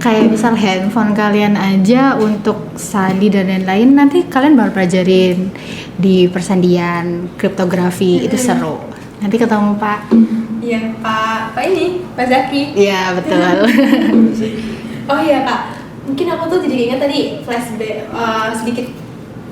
Kayak misal handphone kalian aja untuk sandi dan lain-lain, nanti kalian baru pelajarin di persandian, kriptografi, itu seru. Nanti ketemu Pak. Iya, Pak ini, Pak Zaki. Iya, betul. Oh iya Kak, mungkin aku tuh jadi ingat tadi flashback sedikit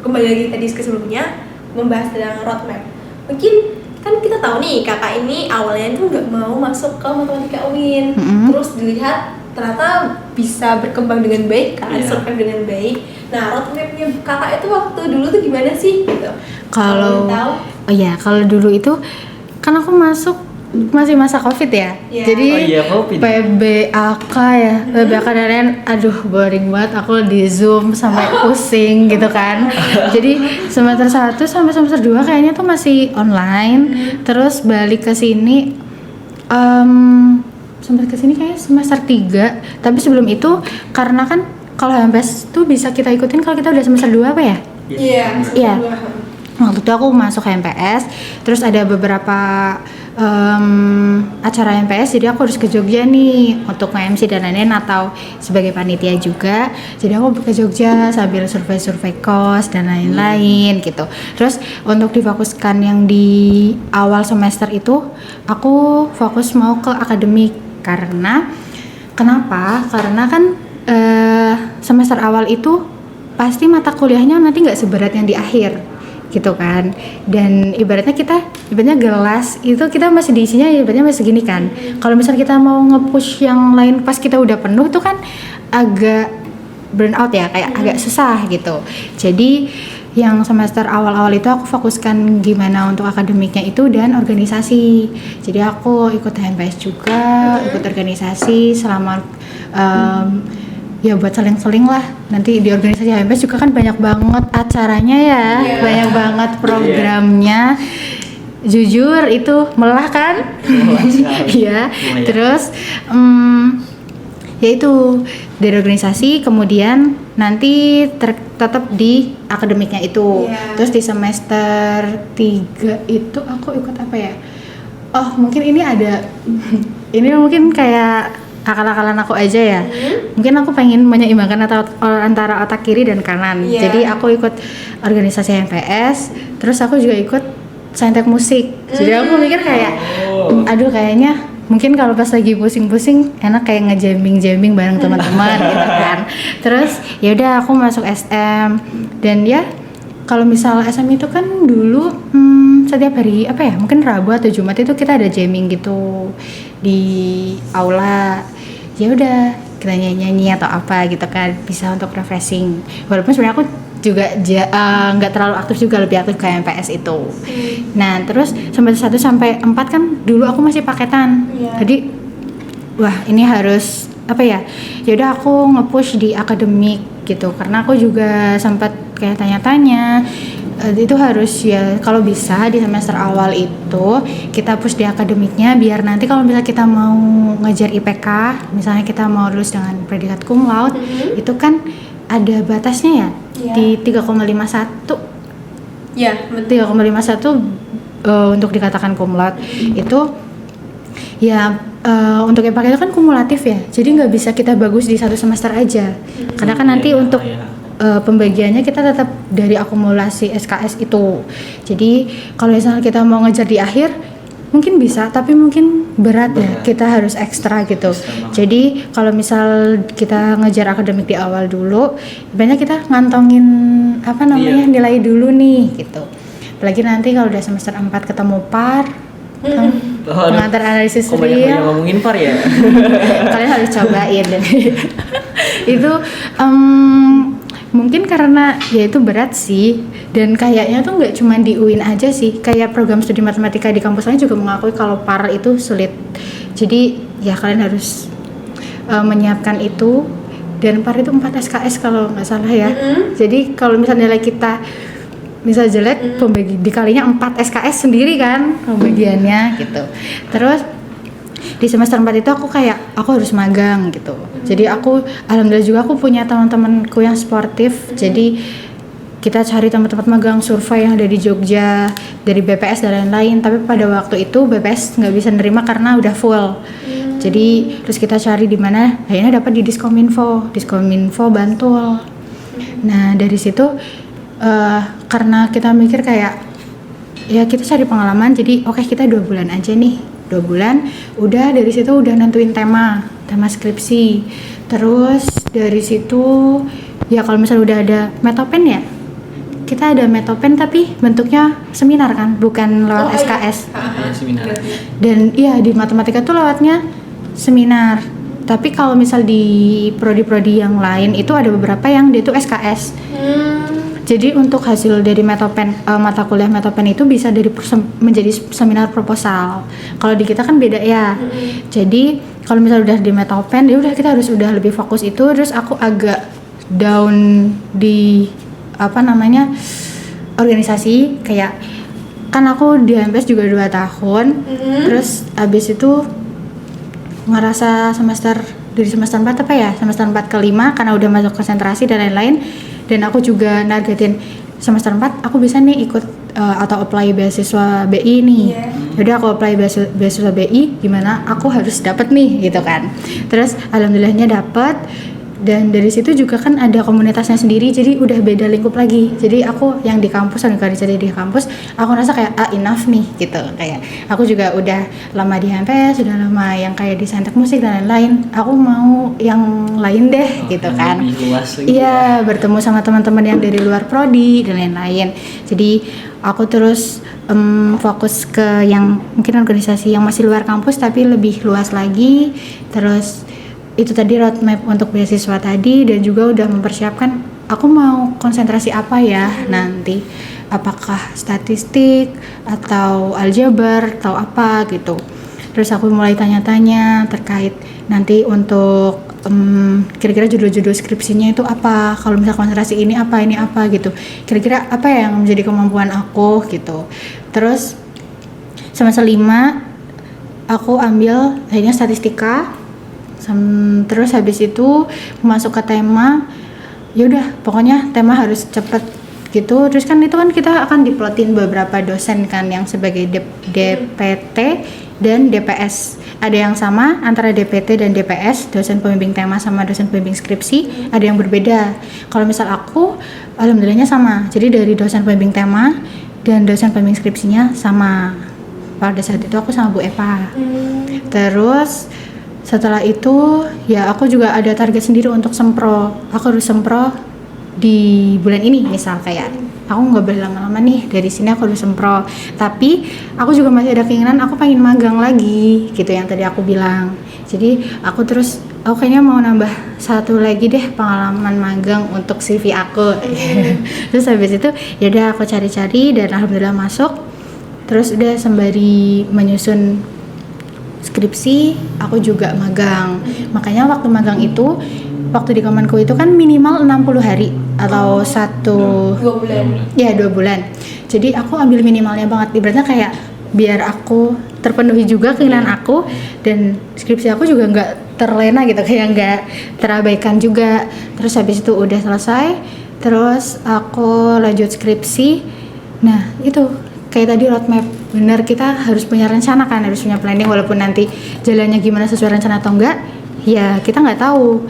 kembali lagi tadi ke sebelumnya membahas tentang roadmap. Mungkin kan kita tahu nih kakak ini awalnya tuh nggak mau masuk ke matematika UIN, terus dilihat ternyata bisa berkembang dengan baik kan, Iya. survive dengan baik. Nah roadmapnya kakak itu waktu dulu tuh gimana sih gitu? Kalau tahu? oh ya, kalau dulu itu kan aku masuk masih masa Covid ya. Iya. Jadi Oh iya, Covid. PBAK ya. PBAK dan lain, aduh boring banget, aku di Zoom sampai pusing gitu kan. Jadi semester 1 sampai semester 2 kayaknya tuh masih online. Terus balik ke sini sampai ke sini kayak semester 3. Tapi sebelum itu karena kan kalau HMPS tuh bisa kita ikutin kalau kita udah semester 2 apa ya? Iya. Iya. Waktu itu aku masuk HMPS, terus ada beberapa acara HMPS, jadi aku harus ke Jogja nih untuk nge-MC dan lain-lain atau sebagai panitia juga. Jadi aku ke Jogja sambil survei kos dan lain-lain gitu. Terus untuk difokuskan yang di awal semester itu, aku fokus mau ke akademik karena kenapa? Karena kan semester awal itu pasti mata kuliahnya nanti nggak seberat yang di akhir gitu kan, dan ibaratnya gelas itu kita masih diisinya ibaratnya masih segini kan. Kalau misalnya kita mau nge-push yang lain pas kita udah penuh itu kan agak burn out ya, kayak agak susah gitu. Jadi yang semester awal-awal itu aku fokuskan gimana untuk akademiknya itu dan organisasi. Jadi aku ikut HMPS juga, ikut organisasi selama ya buat seling-seling lah. Nanti di organisasi HMPS juga kan banyak banget acaranya ya, banyak banget programnya. Jujur itu melah kan? Iya. Terus ya itu dari organisasi, kemudian nanti tetap di akademiknya itu. Terus di semester 3 itu aku ikut apa ya? Oh mungkin ini ada ini mungkin kayak akal-akalan aku aja ya. Mungkin aku pengen menyeimbangkan antara otak kiri dan kanan. Jadi aku ikut organisasi HMPS, terus aku juga ikut saintek musik. Jadi aku mikir kayak aduh kayaknya mungkin kalau pas lagi pusing-pusing enak kayak ngejamming bareng teman-teman gitu kan. Terus ya udah aku masuk SM, dan ya kalau misal SM itu kan dulu setiap hari apa ya, mungkin Rabu atau Jumat itu kita ada jamming gitu di aula. Ya udah kita nyanyi atau apa gitu kan, bisa untuk refreshing. Walaupun sebenarnya aku juga nggak terlalu aktif juga, lebih aktif ke MPS itu. Nah terus semester 1 sampai 4 kan dulu aku masih paketan. Jadi wah ini harus apa ya, ya udah aku nge-push di akademik gitu, karena aku juga sempat kayak tanya-tanya itu harus ya kalau bisa di semester awal itu kita push di akademiknya, biar nanti kalau misalnya kita mau ngejar IPK, misalnya kita mau lulus dengan predikat cum laude, itu kan ada batasnya ya, di 3,51. Ya, 3,51 untuk dikatakan cum laude itu ya untuk IPK itu kan kumulatif ya, jadi nggak bisa kita bagus di satu semester aja, karena kan nanti untuk pembagiannya kita tetap dari akumulasi SKS itu. Jadi kalau misalnya kita mau ngejar di akhir mungkin bisa, tapi mungkin berat ya, kita harus ekstra gitu. Jadi kalau misal kita ngejar akademik di awal dulu, banyak kita ngantongin apa namanya nilai dulu nih gitu. Apalagi nanti kalau udah semester 4 ketemu par, pengantar analisis real, ngomongin par ya. kalian harus cobain dan itu mungkin karena ya itu berat sih, dan kayaknya tuh nggak cuma di UIN aja sih, kayak program studi matematika di kampus lain juga mengakui kalau par itu sulit. Jadi ya kalian harus menyiapkan itu, dan par itu 4 SKS kalau nggak salah ya. Jadi kalau misalnya nilai kita misal jelek, dikalinya 4 SKS sendiri kan pembagiannya gitu. Terus di semester 4 itu aku harus magang gitu. Jadi aku alhamdulillah juga aku punya teman-temanku yang sportif. Jadi kita cari tempat-tempat magang survei yang ada di Jogja dari BPS dan lain-lain. Tapi pada waktu itu BPS nggak bisa nerima karena udah full. Jadi terus kita cari di mana, akhirnya dapat di Diskominfo Bantul. Nah dari situ karena kita mikir kayak ya kita cari pengalaman, jadi oke, kita 2 bulan aja nih. 2 bulan, udah dari situ udah nentuin tema skripsi. Terus dari situ ya kalau misalnya udah ada metopen ya, kita ada metopen tapi bentuknya seminar kan, bukan lewat SKS. Seminar. Dan iya di matematika tuh lewatnya seminar. Tapi kalau misal di prodi-prodi yang lain itu ada beberapa yang dia tuh SKS. Jadi untuk hasil dari metopen, mata kuliah metopen itu bisa menjadi seminar proposal. Kalau di kita kan beda ya. Jadi kalau misalnya udah di metopen, ya udah kita harus udah lebih fokus itu. Terus aku agak down di organisasi, kayak kan aku di HMPS juga 2 tahun. Terus abis itu ngerasa semester dari semester 4 apa ya, semester 4 ke 5 karena udah masuk konsentrasi dan lain-lain, dan aku juga nargetin semester 4 aku bisa nih ikut atau apply beasiswa BI nih. Yaudah aku apply beasiswa BI, gimana aku harus dapat nih gitu kan. Terus alhamdulillahnya dapat, dan dari situ juga kan ada komunitasnya sendiri, jadi udah beda lingkup lagi. Jadi aku yang di kampus, yang jadi di kampus, aku ngerasa kayak enough nih gitu. Kayak aku juga udah lama di HMPS, sudah lama yang kayak di Saintek Musik dan lain-lain. Aku mau yang lain deh gitu kan. Iya, bertemu sama teman-teman yang dari luar prodi dan lain-lain. Jadi aku terus fokus ke yang mungkin organisasi yang masih luar kampus tapi lebih luas lagi. Terus itu tadi roadmap untuk beasiswa tadi, dan juga udah mempersiapkan aku mau konsentrasi apa ya nanti, apakah statistik atau aljabar atau apa gitu. Terus aku mulai tanya-tanya terkait nanti untuk kira-kira judul-judul skripsinya itu apa, kalau misal konsentrasi ini apa gitu, kira-kira apa yang menjadi kemampuan aku gitu. Terus semester 5 aku ambil akhirnya statistika. Terus habis itu masuk ke tema, yaudah pokoknya tema harus cepet gitu. Terus kan itu kan kita akan diplotin beberapa dosen kan yang sebagai DPT dan DPS. Ada yang sama antara DPT dan DPS, dosen pembimbing tema sama dosen pembimbing skripsi, ada yang berbeda. Kalau misal aku alhamdulillahnya sama, jadi dari dosen pembimbing tema dan dosen pembimbing skripsinya sama. Pada saat itu aku sama Bu Eva. Terus setelah itu ya aku juga ada target sendiri untuk sempro. Aku harus sempro di bulan ini, misal kayak aku nggak boleh lama-lama nih, dari sini aku harus sempro. Tapi aku juga masih ada keinginan aku pengen magang lagi gitu yang tadi aku bilang. Jadi aku kayaknya mau nambah satu lagi deh pengalaman magang untuk CV aku. Terus habis itu ya udah aku cari-cari dan alhamdulillah masuk. Terus udah sembari menyusun skripsi aku juga magang. Makanya waktu magang itu, waktu di Kemenku itu kan minimal 60 hari atau 2 bulan. Ya 2 bulan. Jadi aku ambil minimalnya banget. Ibaratnya kayak biar aku terpenuhi juga keinginan aku, dan skripsi aku juga nggak terlena gitu, kayak nggak terabaikan juga. Terus habis itu udah selesai, terus aku lanjut skripsi. Nah itu kayak tadi roadmap, benar kita harus punya rencana kan, harus punya planning, walaupun nanti jalannya gimana sesuai rencana atau enggak ya kita nggak tahu.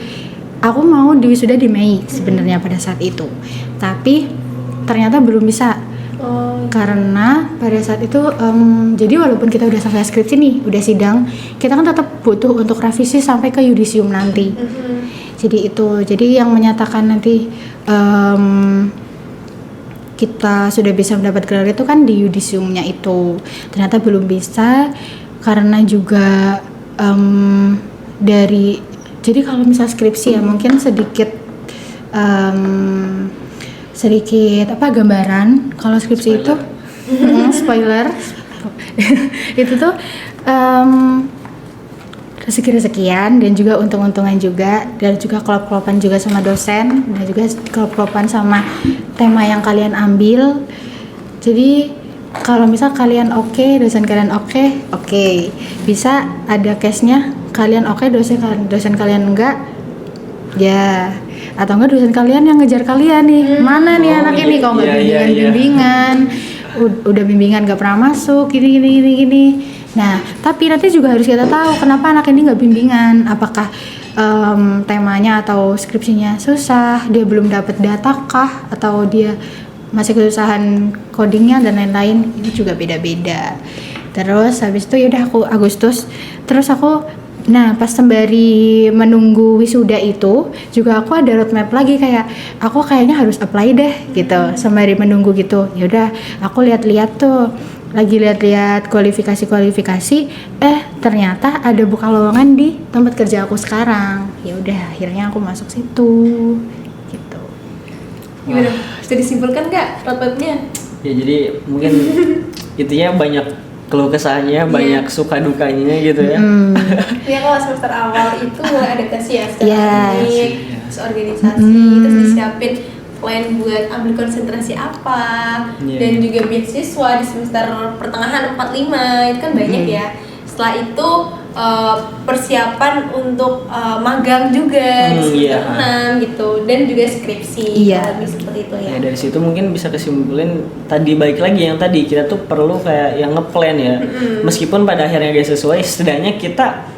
Aku mau wisuda di Mei sebenarnya pada saat itu, tapi ternyata belum bisa. Karena pada saat itu jadi walaupun kita udah selesai skripsi nih, udah sidang, kita kan tetap butuh untuk revisi sampai ke yudisium nanti. Jadi yang menyatakan nanti kita sudah bisa mendapat gelar itu kan di yudisiumnya itu. Ternyata belum bisa karena juga jadi kalau misal skripsi ya mungkin sedikit gambaran. Kalau skripsi itu spoiler itu tuh rezeki-rezekian dan juga untung-untungan juga, dan juga klop-klopan juga sama dosen, dan juga klop-klopan sama tema yang kalian ambil. Jadi kalau misal kalian oke, dosen kalian oke, bisa ada case-nya kalian oke, dosen kalian enggak ya, atau enggak dosen kalian yang ngejar kalian nih, mana nih anak ini kok nggak bimbingan, udah bimbingan nggak pernah masuk, gini. Nah, tapi nanti juga harus kita tahu kenapa anak ini nggak bimbingan. Apakah temanya atau skripsinya susah, dia belum dapat data kah, atau dia masih kesusahan codingnya dan lain-lain. Ini juga beda-beda. Terus habis itu yaudah aku Agustus. Terus pas sembari menunggu wisuda itu juga aku ada roadmap lagi, kayak aku kayaknya harus apply deh gitu. Sembari menunggu gitu, yaudah aku lihat-lihat tuh. Lagi lihat-lihat kualifikasi, ternyata ada buka lowongan di tempat kerja aku sekarang. Ya udah, akhirnya aku masuk situ. Gitu. Gimana? Bisa disimpulkan nggak roadmapnya? Ya jadi mungkin intinya banyak keluh kesahnya, banyak suka dukanya gitu ya. Ya kalau semester awal itu mulai adaptasi ya, secara akademik, terus organisasi, terus disiapin plan buat ambil konsentrasi apa, dan juga beasiswa di semester pertengahan 4-5 itu kan banyak ya. Setelah itu persiapan untuk magang juga di iya. semester 6 gitu, dan juga skripsi. Iya. Lebih seperti itu ya. Ya dari situ mungkin bisa kesimpulin tadi, balik lagi yang tadi kita tuh perlu kayak yang ngeplan ya. Meskipun pada akhirnya gak sesuai, setidaknya kita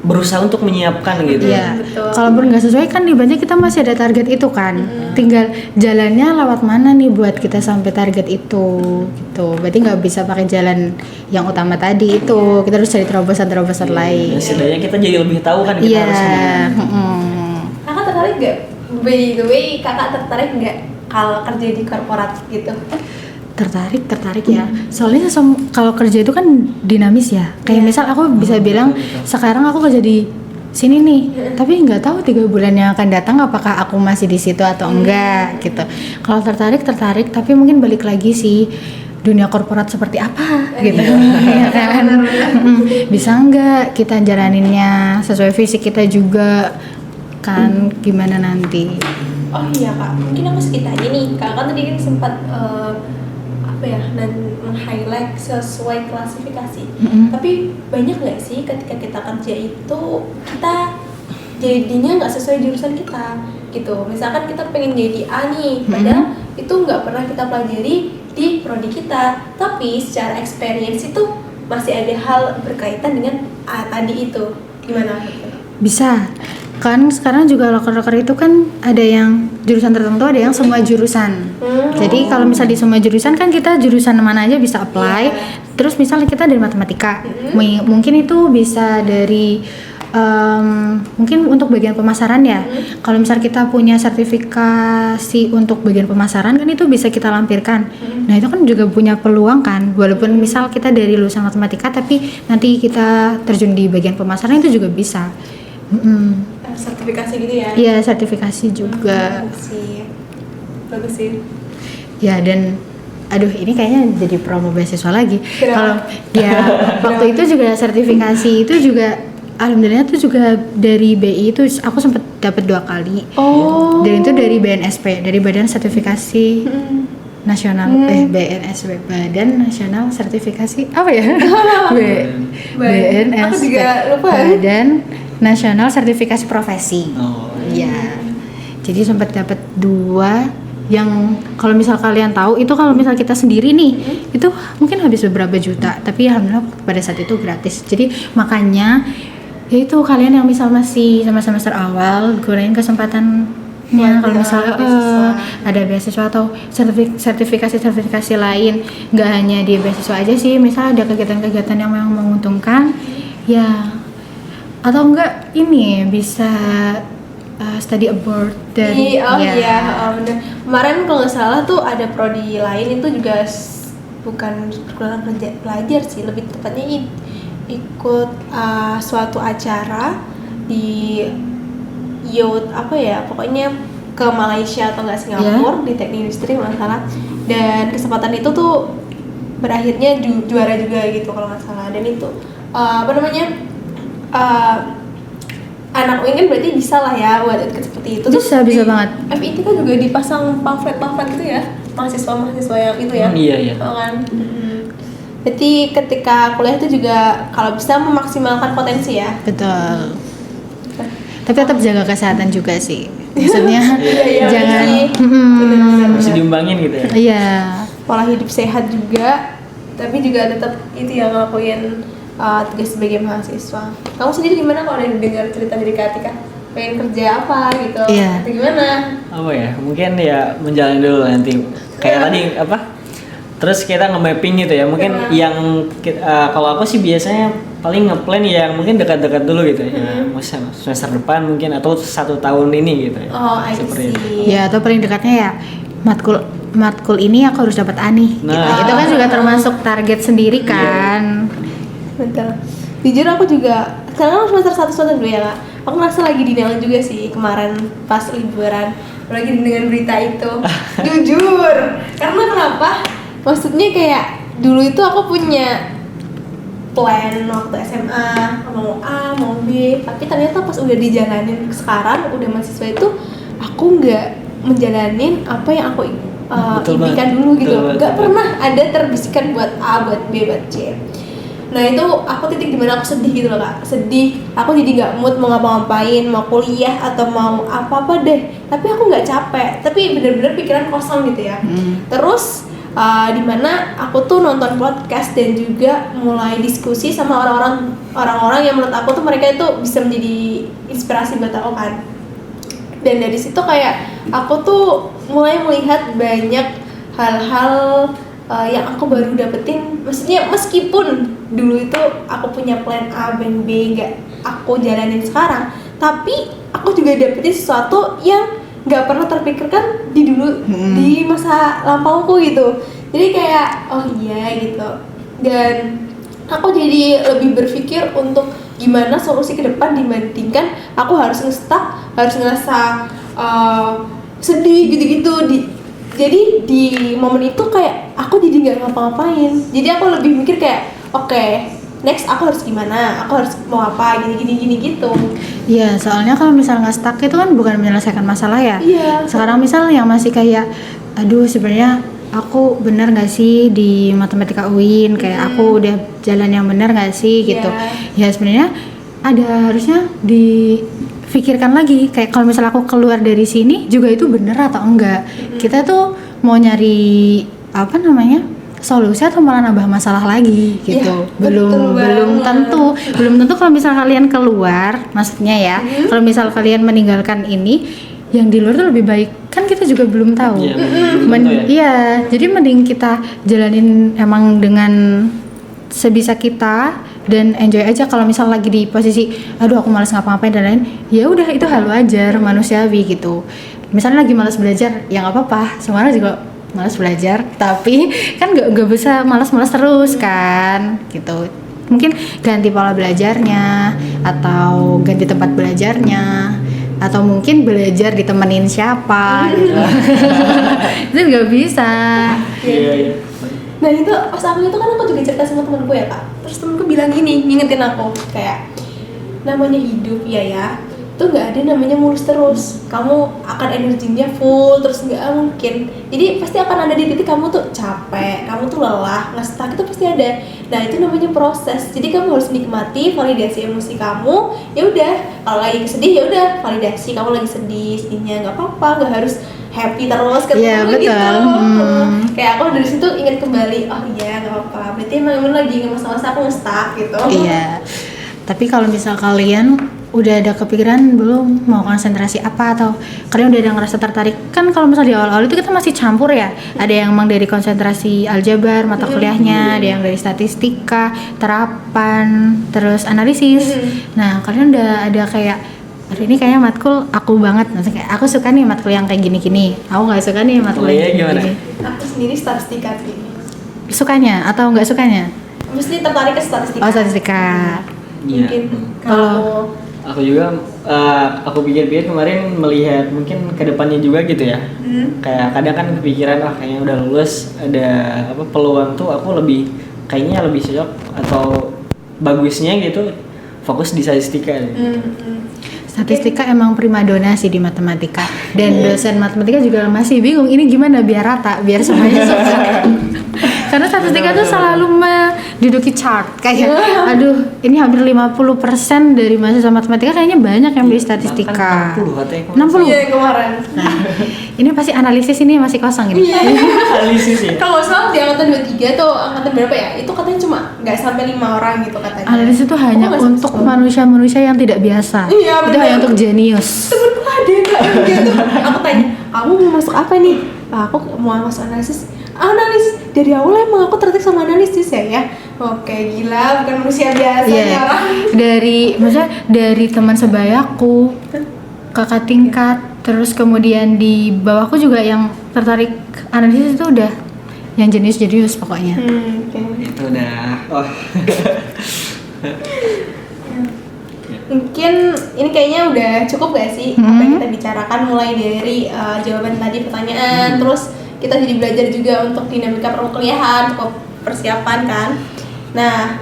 berusaha untuk menyiapkan gitu. Iya. Betul. Kalaupun nggak sesuai kan ibaratnya kita masih ada target itu kan. Tinggal jalannya lewat mana nih buat kita sampai target itu gitu. Berarti nggak bisa pakai jalan yang utama tadi itu. Kita harus cari terobosan-terobosan lain. Dan setidaknya kita jadi lebih tahu kan kita Iya. harus gimana. Kakak tertarik gak? By the way, kakak tertarik gak kalau kerja di korporat gitu? Tertarik ya. Soalnya kalau kerja itu kan dinamis ya. Kayak misal aku bisa bilang sekarang aku kerja di sini nih, tapi nggak tahu 3 bulan yang akan datang apakah aku masih di situ atau enggak gitu. Kalau tertarik, tapi mungkin balik lagi sih dunia korporat seperti apa gitu. Ya kan? Bisa nggak kita jalaninnya sesuai visi kita juga kan, gimana nanti. Oh iya kak, mungkin aku sedikit aja nih. Kakak kan tadi kan sempat meng-highlight sesuai klasifikasi. Tapi banyak nggak sih ketika kita kerja itu kita jadinya nggak sesuai jurusan kita gitu. Misalkan kita pengen jadi A nih, padahal itu nggak pernah kita pelajari di prodi kita. Tapi secara experience itu masih ada hal berkaitan dengan A tadi itu. Gimana? Bisa. Kan sekarang juga loker-loker itu kan ada yang jurusan tertentu, ada yang semua jurusan. Jadi kalau misal di semua jurusan kan kita jurusan mana aja bisa apply. Terus misalnya kita dari matematika, mungkin itu bisa dari mungkin untuk bagian pemasaran ya. Kalau misal kita punya sertifikasi untuk bagian pemasaran kan itu bisa kita lampirkan. Nah itu kan juga punya peluang kan. Walaupun misal kita dari lulusan matematika tapi nanti kita terjun di bagian pemasaran itu juga bisa. Sertifikasi gitu ya? Iya, sertifikasi juga. Bagus sih. Ya, dan aduh ini kayaknya jadi promo beasiswa lagi. Kenapa? Kalau ya waktu itu juga sertifikasi itu juga alhamdulillah tuh juga dari BI itu aku sempat dapat 2 kali. Oh. Dan itu dari BNSP, dari Badan Sertifikasi Nasional, BNSP, Badan Nasional Sertifikasi apa ya? BNSP. Aku juga lupa. Badan Nasional Sertifikasi Profesi. Oh. Iya. Jadi sempat dapat 2 yang kalau misal kalian tahu itu kalau misal kita sendiri nih itu mungkin habis beberapa juta, tapi alhamdulillah pada saat itu gratis. Jadi makanya ya itu kalian yang misal masih semester awal gunain kesempatan kalau misalnya ada beasiswa atau sertifikasi lain, nggak hanya di beasiswa aja sih, misal ada kegiatan-kegiatan yang memang menguntungkan ya, atau enggak ini bisa study abroad dan bener. Kemarin kalau nggak salah tuh ada prodi lain itu juga bukan belajar sih, lebih tepatnya ikut suatu acara di youth pokoknya ke Malaysia atau nggak Singapura di teknik industri nggak salah, dan kesempatan itu tuh berakhirnya juara juga gitu kalau nggak salah. Dan itu anak UIN kan berarti bisa lah ya buat ikut seperti itu. Bisa banget. FIT kan juga dipasang pamflet gitu ya, mahasiswa yang itu ya. Iya. Kan. Berarti ketika kuliah itu juga kalau bisa memaksimalkan potensi ya. Betul. Tapi tetap jaga kesehatan juga sih. Maksudnya jangan Masih diumbangin gitu ya. Iya. Pola hidup sehat juga, tapi juga tetap itu yang ngelakuin tugas sebagai mahasiswa. Kamu sendiri gimana kalau ada dengar cerita dari Katika? Pengen kerja apa gitu? Iya. Atau gimana? Apa ya? Mungkin ya menjalani dulu nanti. Kayak tadi Terus kita nge-mapping gitu ya. Mungkin yang kalau aku sih biasanya paling nge-plan yang mungkin dekat-dekat dulu gitu ya. Semester depan mungkin atau 1 tahun ini gitu ya. Oh, I see. Ya, atau paling dekatnya ya matkul ini aku harus dapat A nih. Gitu. Itu kan juga termasuk target sendiri kan. Betul. Jujur aku juga sekarang semester 1 semester 2 ya Kak. Aku merasa lagi dinelan juga sih kemarin pas liburan, lagi dengan berita itu. Jujur. Karena kenapa? Maksudnya kayak dulu itu aku punya plan waktu SMA mau A mau B, tapi ternyata pas udah dijalanin sekarang udah mahasiswa itu aku nggak menjalanin apa yang aku impikan dulu gitu. Nggak pernah ada terbisikkan buat A, buat B, buat C. Nah itu aku titik dimana aku sedih gitu loh kak, sedih. Aku jadi nggak mood mau ngapa-ngapain, mau kuliah atau mau apa-apa deh. Tapi aku nggak capek, tapi bener-bener pikiran kosong gitu ya. Terus dimana aku tuh nonton podcast dan juga mulai diskusi sama orang-orang yang menurut aku tuh mereka itu bisa menjadi inspirasi buat aku kan. Dan dari situ kayak aku tuh mulai melihat banyak hal-hal yang aku baru dapetin. Maksudnya meskipun dulu itu aku punya plan A, plan B nggak aku jalanin sekarang, tapi aku juga dapetin sesuatu yang nggak pernah terpikirkan di masa lampauku gitu. Jadi kayak oh iya gitu. Dan aku jadi lebih berpikir untuk gimana solusi ke depan dibandingkan aku harus nge-stuck, harus ngerasa sedih gitu-gitu. Jadi di momen itu kayak aku jadi nggak ngapa-ngapain. Jadi aku lebih mikir kayak oke, next aku harus gimana, aku harus mau apa, gini gitu. Iya, soalnya kalau misalnya nggak stuck itu kan bukan menyelesaikan masalah ya. Iya. Sekarang misal yang masih kayak, aduh sebenarnya aku benar nggak sih di matematika UIN, kayak aku udah jalan yang benar nggak sih gitu. Ya sebenarnya ada harusnya dipikirkan lagi, kayak kalau misalnya aku keluar dari sini juga itu benar atau enggak. Kita tuh mau nyari apa namanya solusi atau malah nambah masalah lagi gitu. Ya, belum tentu kalau misal kalian keluar, maksudnya ya kalau misal kalian meninggalkan ini, yang di luar tuh lebih baik kan kita juga belum tahu. Iya, jadi mending kita jalanin emang dengan sebisa kita dan enjoy aja. Kalau misal lagi di posisi aduh aku malas ngapa-ngapain dan lain, ya udah itu hal wajar manusiawi gitu. Misalnya lagi malas belajar, ya nggak apa-apa, semua orang juga malas belajar, tapi kan nggak bisa malas-malas terus kan gitu. Mungkin ganti pola belajarnya atau ganti tempat belajarnya, atau mungkin belajar ditemenin siapa gitu. Itu nggak bisa. Iya. Nah itu pas aku itu kan aku juga cerita sama temanku ya kak. Terus temanku bilang gini, ngingetin aku kayak namanya hidup ya itu nggak ada namanya mulus terus. Kamu akan energinya full terus, nggak mungkin. Jadi pasti akan ada di titik kamu tuh capek, kamu tuh lelah, nge-stuck itu pasti ada. Nah itu namanya proses. Jadi kamu harus nikmati, validasi emosi kamu. Ya udah, kalau lagi sedih ya udah validasi kamu lagi sedihnya, nggak apa-apa, nggak harus happy terus Iya, gitu. Kayak aku dari situ ingat kembali, oh iya nggak apa-apa. Berarti emang lagi nggak masa-masa aku nge-stuck gitu. Iya. Tapi kalau misal kalian udah ada kepikiran belum mau konsentrasi apa, atau kalian udah ada ngerasa tertarik, kan kalau misal di awal-awal itu kita masih campur ya, ada yang emang dari konsentrasi aljabar mata kuliahnya, ada yang dari statistika, terapan, terus analisis. Nah kalian udah ada kayak aduh ini kayaknya matkul aku banget, maksudnya kayak aku suka nih matkul yang kayak gini-gini, aku nggak suka nih matkul yang gini-gini. Aku sendiri statistika sih. Sukanya atau nggak sukanya? Mesti tertarik ke statistika. Oh statistika. Mungkin kalau aku juga aku pikir-pikir kemarin melihat mungkin kedepannya juga gitu ya. Kayak kadang kan kepikiran kayaknya udah lulus ada apa peluang tuh aku kayaknya lebih cocok atau bagusnya gitu fokus di statistika. Statistika emang primadona sih di matematika, dan dosen matematika juga masih bingung ini gimana biar rata, biar semuanya suka. Karena statistika tuh selalu menduduki chart kayak aduh ini hampir 50% dari mahasiswa matematika kayaknya banyak yang beli statistika. 60 iya kemarin. Nah, ini pasti analisis ini masih kosong ini. analisis ya. Kalau salah di angkatan 23 tuh angkatan berapa ya? Itu katanya cuma nggak sampai 5 orang gitu katanya. Analisis itu hanya untuk manusia-manusia yang tidak biasa. Iya, itu hanya untuk jenius. Temenku ada nggak gitu. Aku tanya, kamu mau masuk apa nih? Aku mau masuk analisis. Analis dari awal emang aku tertarik sama analisis ya. Oke, gila, bukan manusia biasa orang. Maksudnya dari teman sebayaku, kakak tingkat, terus kemudian di bawahku juga yang tertarik analisis itu udah yang jenius pokoknya. Itu udah Mungkin ini kayaknya udah cukup gak sih apa yang kita bicarakan, mulai dari jawaban tadi pertanyaan, terus kita jadi belajar juga untuk dinamika perkuliahan, untuk persiapan kan. Nah,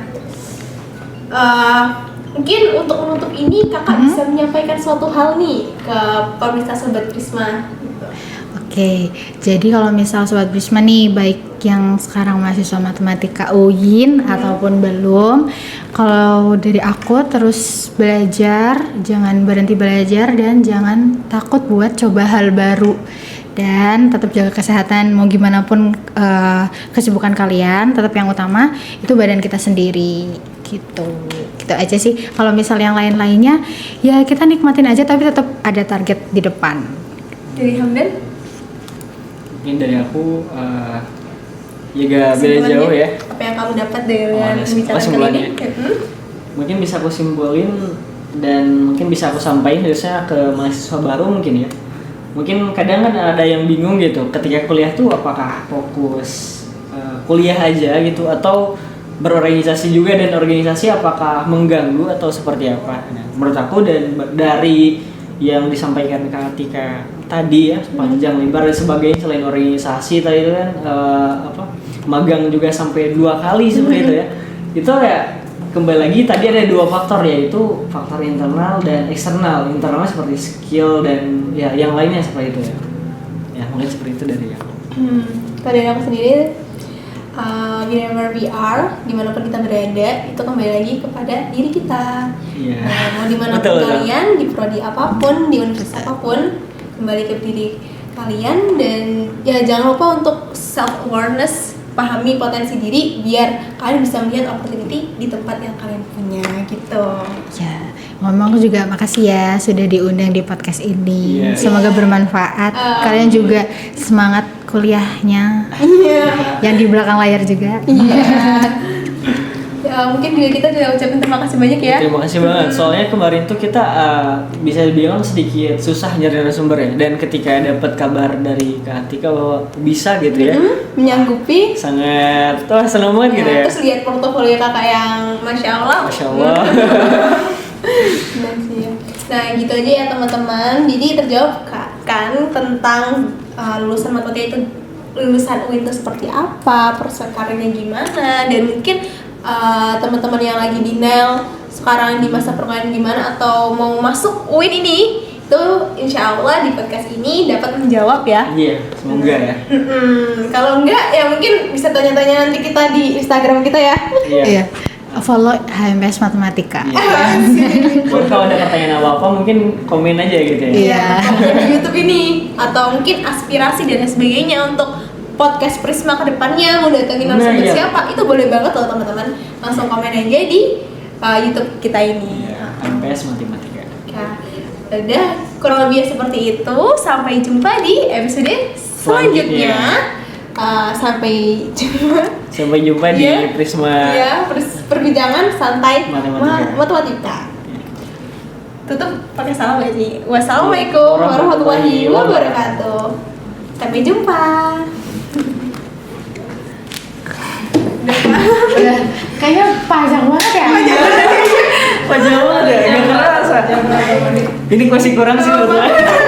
mungkin untuk menutup ini kakak bisa menyampaikan suatu hal nih ke pemirsa Sobat Prisma gitu. Oke, jadi kalau misal Sobat Prisma nih, baik yang sekarang mahasiswa matematika UIN ataupun belum, kalau dari aku terus belajar, jangan berhenti belajar dan jangan takut buat coba hal baru. Dan tetap jaga kesehatan, mau gimana pun kesibukan kalian, tetap yang utama itu badan kita sendiri gitu aja sih. Kalau misal yang lain-lainnya ya kita nikmatin aja, tapi tetap ada target di depan. Dari Hamdan? Mungkin dari aku ya gak beda jauh ya. Apa yang kamu dapat dengan pembicaraan kali ini? Mungkin bisa aku simpulin dan mungkin bisa aku sampaikan biasanya ke mahasiswa baru mungkin ya. Mungkin kadang kan ada yang bingung gitu ketika kuliah tuh apakah fokus kuliah aja gitu atau berorganisasi juga, dan organisasi apakah mengganggu atau seperti apa. Nah, menurut aku dan dari yang disampaikan Kak Atika tadi ya, panjang lebar dan sebagainya, selain organisasi tadi itu kan magang juga sampai 2 kali seperti itu ya. Itu ya kembali lagi tadi ada 2 faktor, yaitu faktor internal dan eksternal. Internalnya seperti skill dan ya yang lainnya seperti itu ya. Ya mungkin seperti itu dari aku. Kalau dari aku sendiri, wherever we are, dimanapun kita berada, itu kembali lagi kepada diri kita. Yeah. Nah, mau dimanapun kalian, di prodi apapun, di universitas apapun, kembali ke diri kalian. Dan ya jangan lupa untuk self awareness, pahami potensi diri biar kalian bisa melihat opportunity di tempat yang kalian punya gitu. Ya, ngomong juga makasih ya sudah diundang di podcast ini. Semoga bermanfaat. Kalian juga semangat kuliahnya. Yang di belakang layar juga. Ya, mungkin juga kita juga ucapin terima kasih banyak ya. Terima kasih banget. Soalnya kemarin tuh kita bisa dibilang sedikit susah nyari narasumber ya. Dan ketika dapat kabar dari Kak Atika bahwa bisa gitu ya, menyanggupi, sangat senang banget gitu ya. Terus lihat portofolio kakak yang masya Allah. Benar sih ya. Nah gitu aja ya teman-teman. Jadi terjawab kan tentang lulusan matematika itu, lulusan UIN itu seperti apa, proses karirnya gimana, dan mungkin teman-teman yang lagi di NEL sekarang di masa perkuliahan gimana atau mau masuk UIN ini, itu insya Allah di podcast ini dapat menjawab ya. Iya, semoga ya. Kalau enggak ya mungkin bisa tanya-tanya nanti kita di Instagram kita ya. Iya. Follow HMS Matematika. Buat kalau ada pertanyaan apa-apa mungkin komen aja gitu ya. Iya. Di YouTube ini atau mungkin aspirasi dan sebagainya untuk podcast Prisma ke depannya mau datengin narasumber siapa, itu boleh banget loh teman-teman. Langsung komen aja di YouTube kita ini. HMS Matematika. Ya, udah kurang lebih seperti itu. Sampai jumpa di episode selanjutnya. Sampai jumpa di Prisma. Ya, perbincangan santai matematika. Tutup pakai salam gak sih? Wassalamualaikum warahmatullahi wabarakatuh. Sampai jumpa. Udah, kayaknya panjang banget ya. Panjang banget ya, gak kerasa. Ini masih kurang sih menurut saya.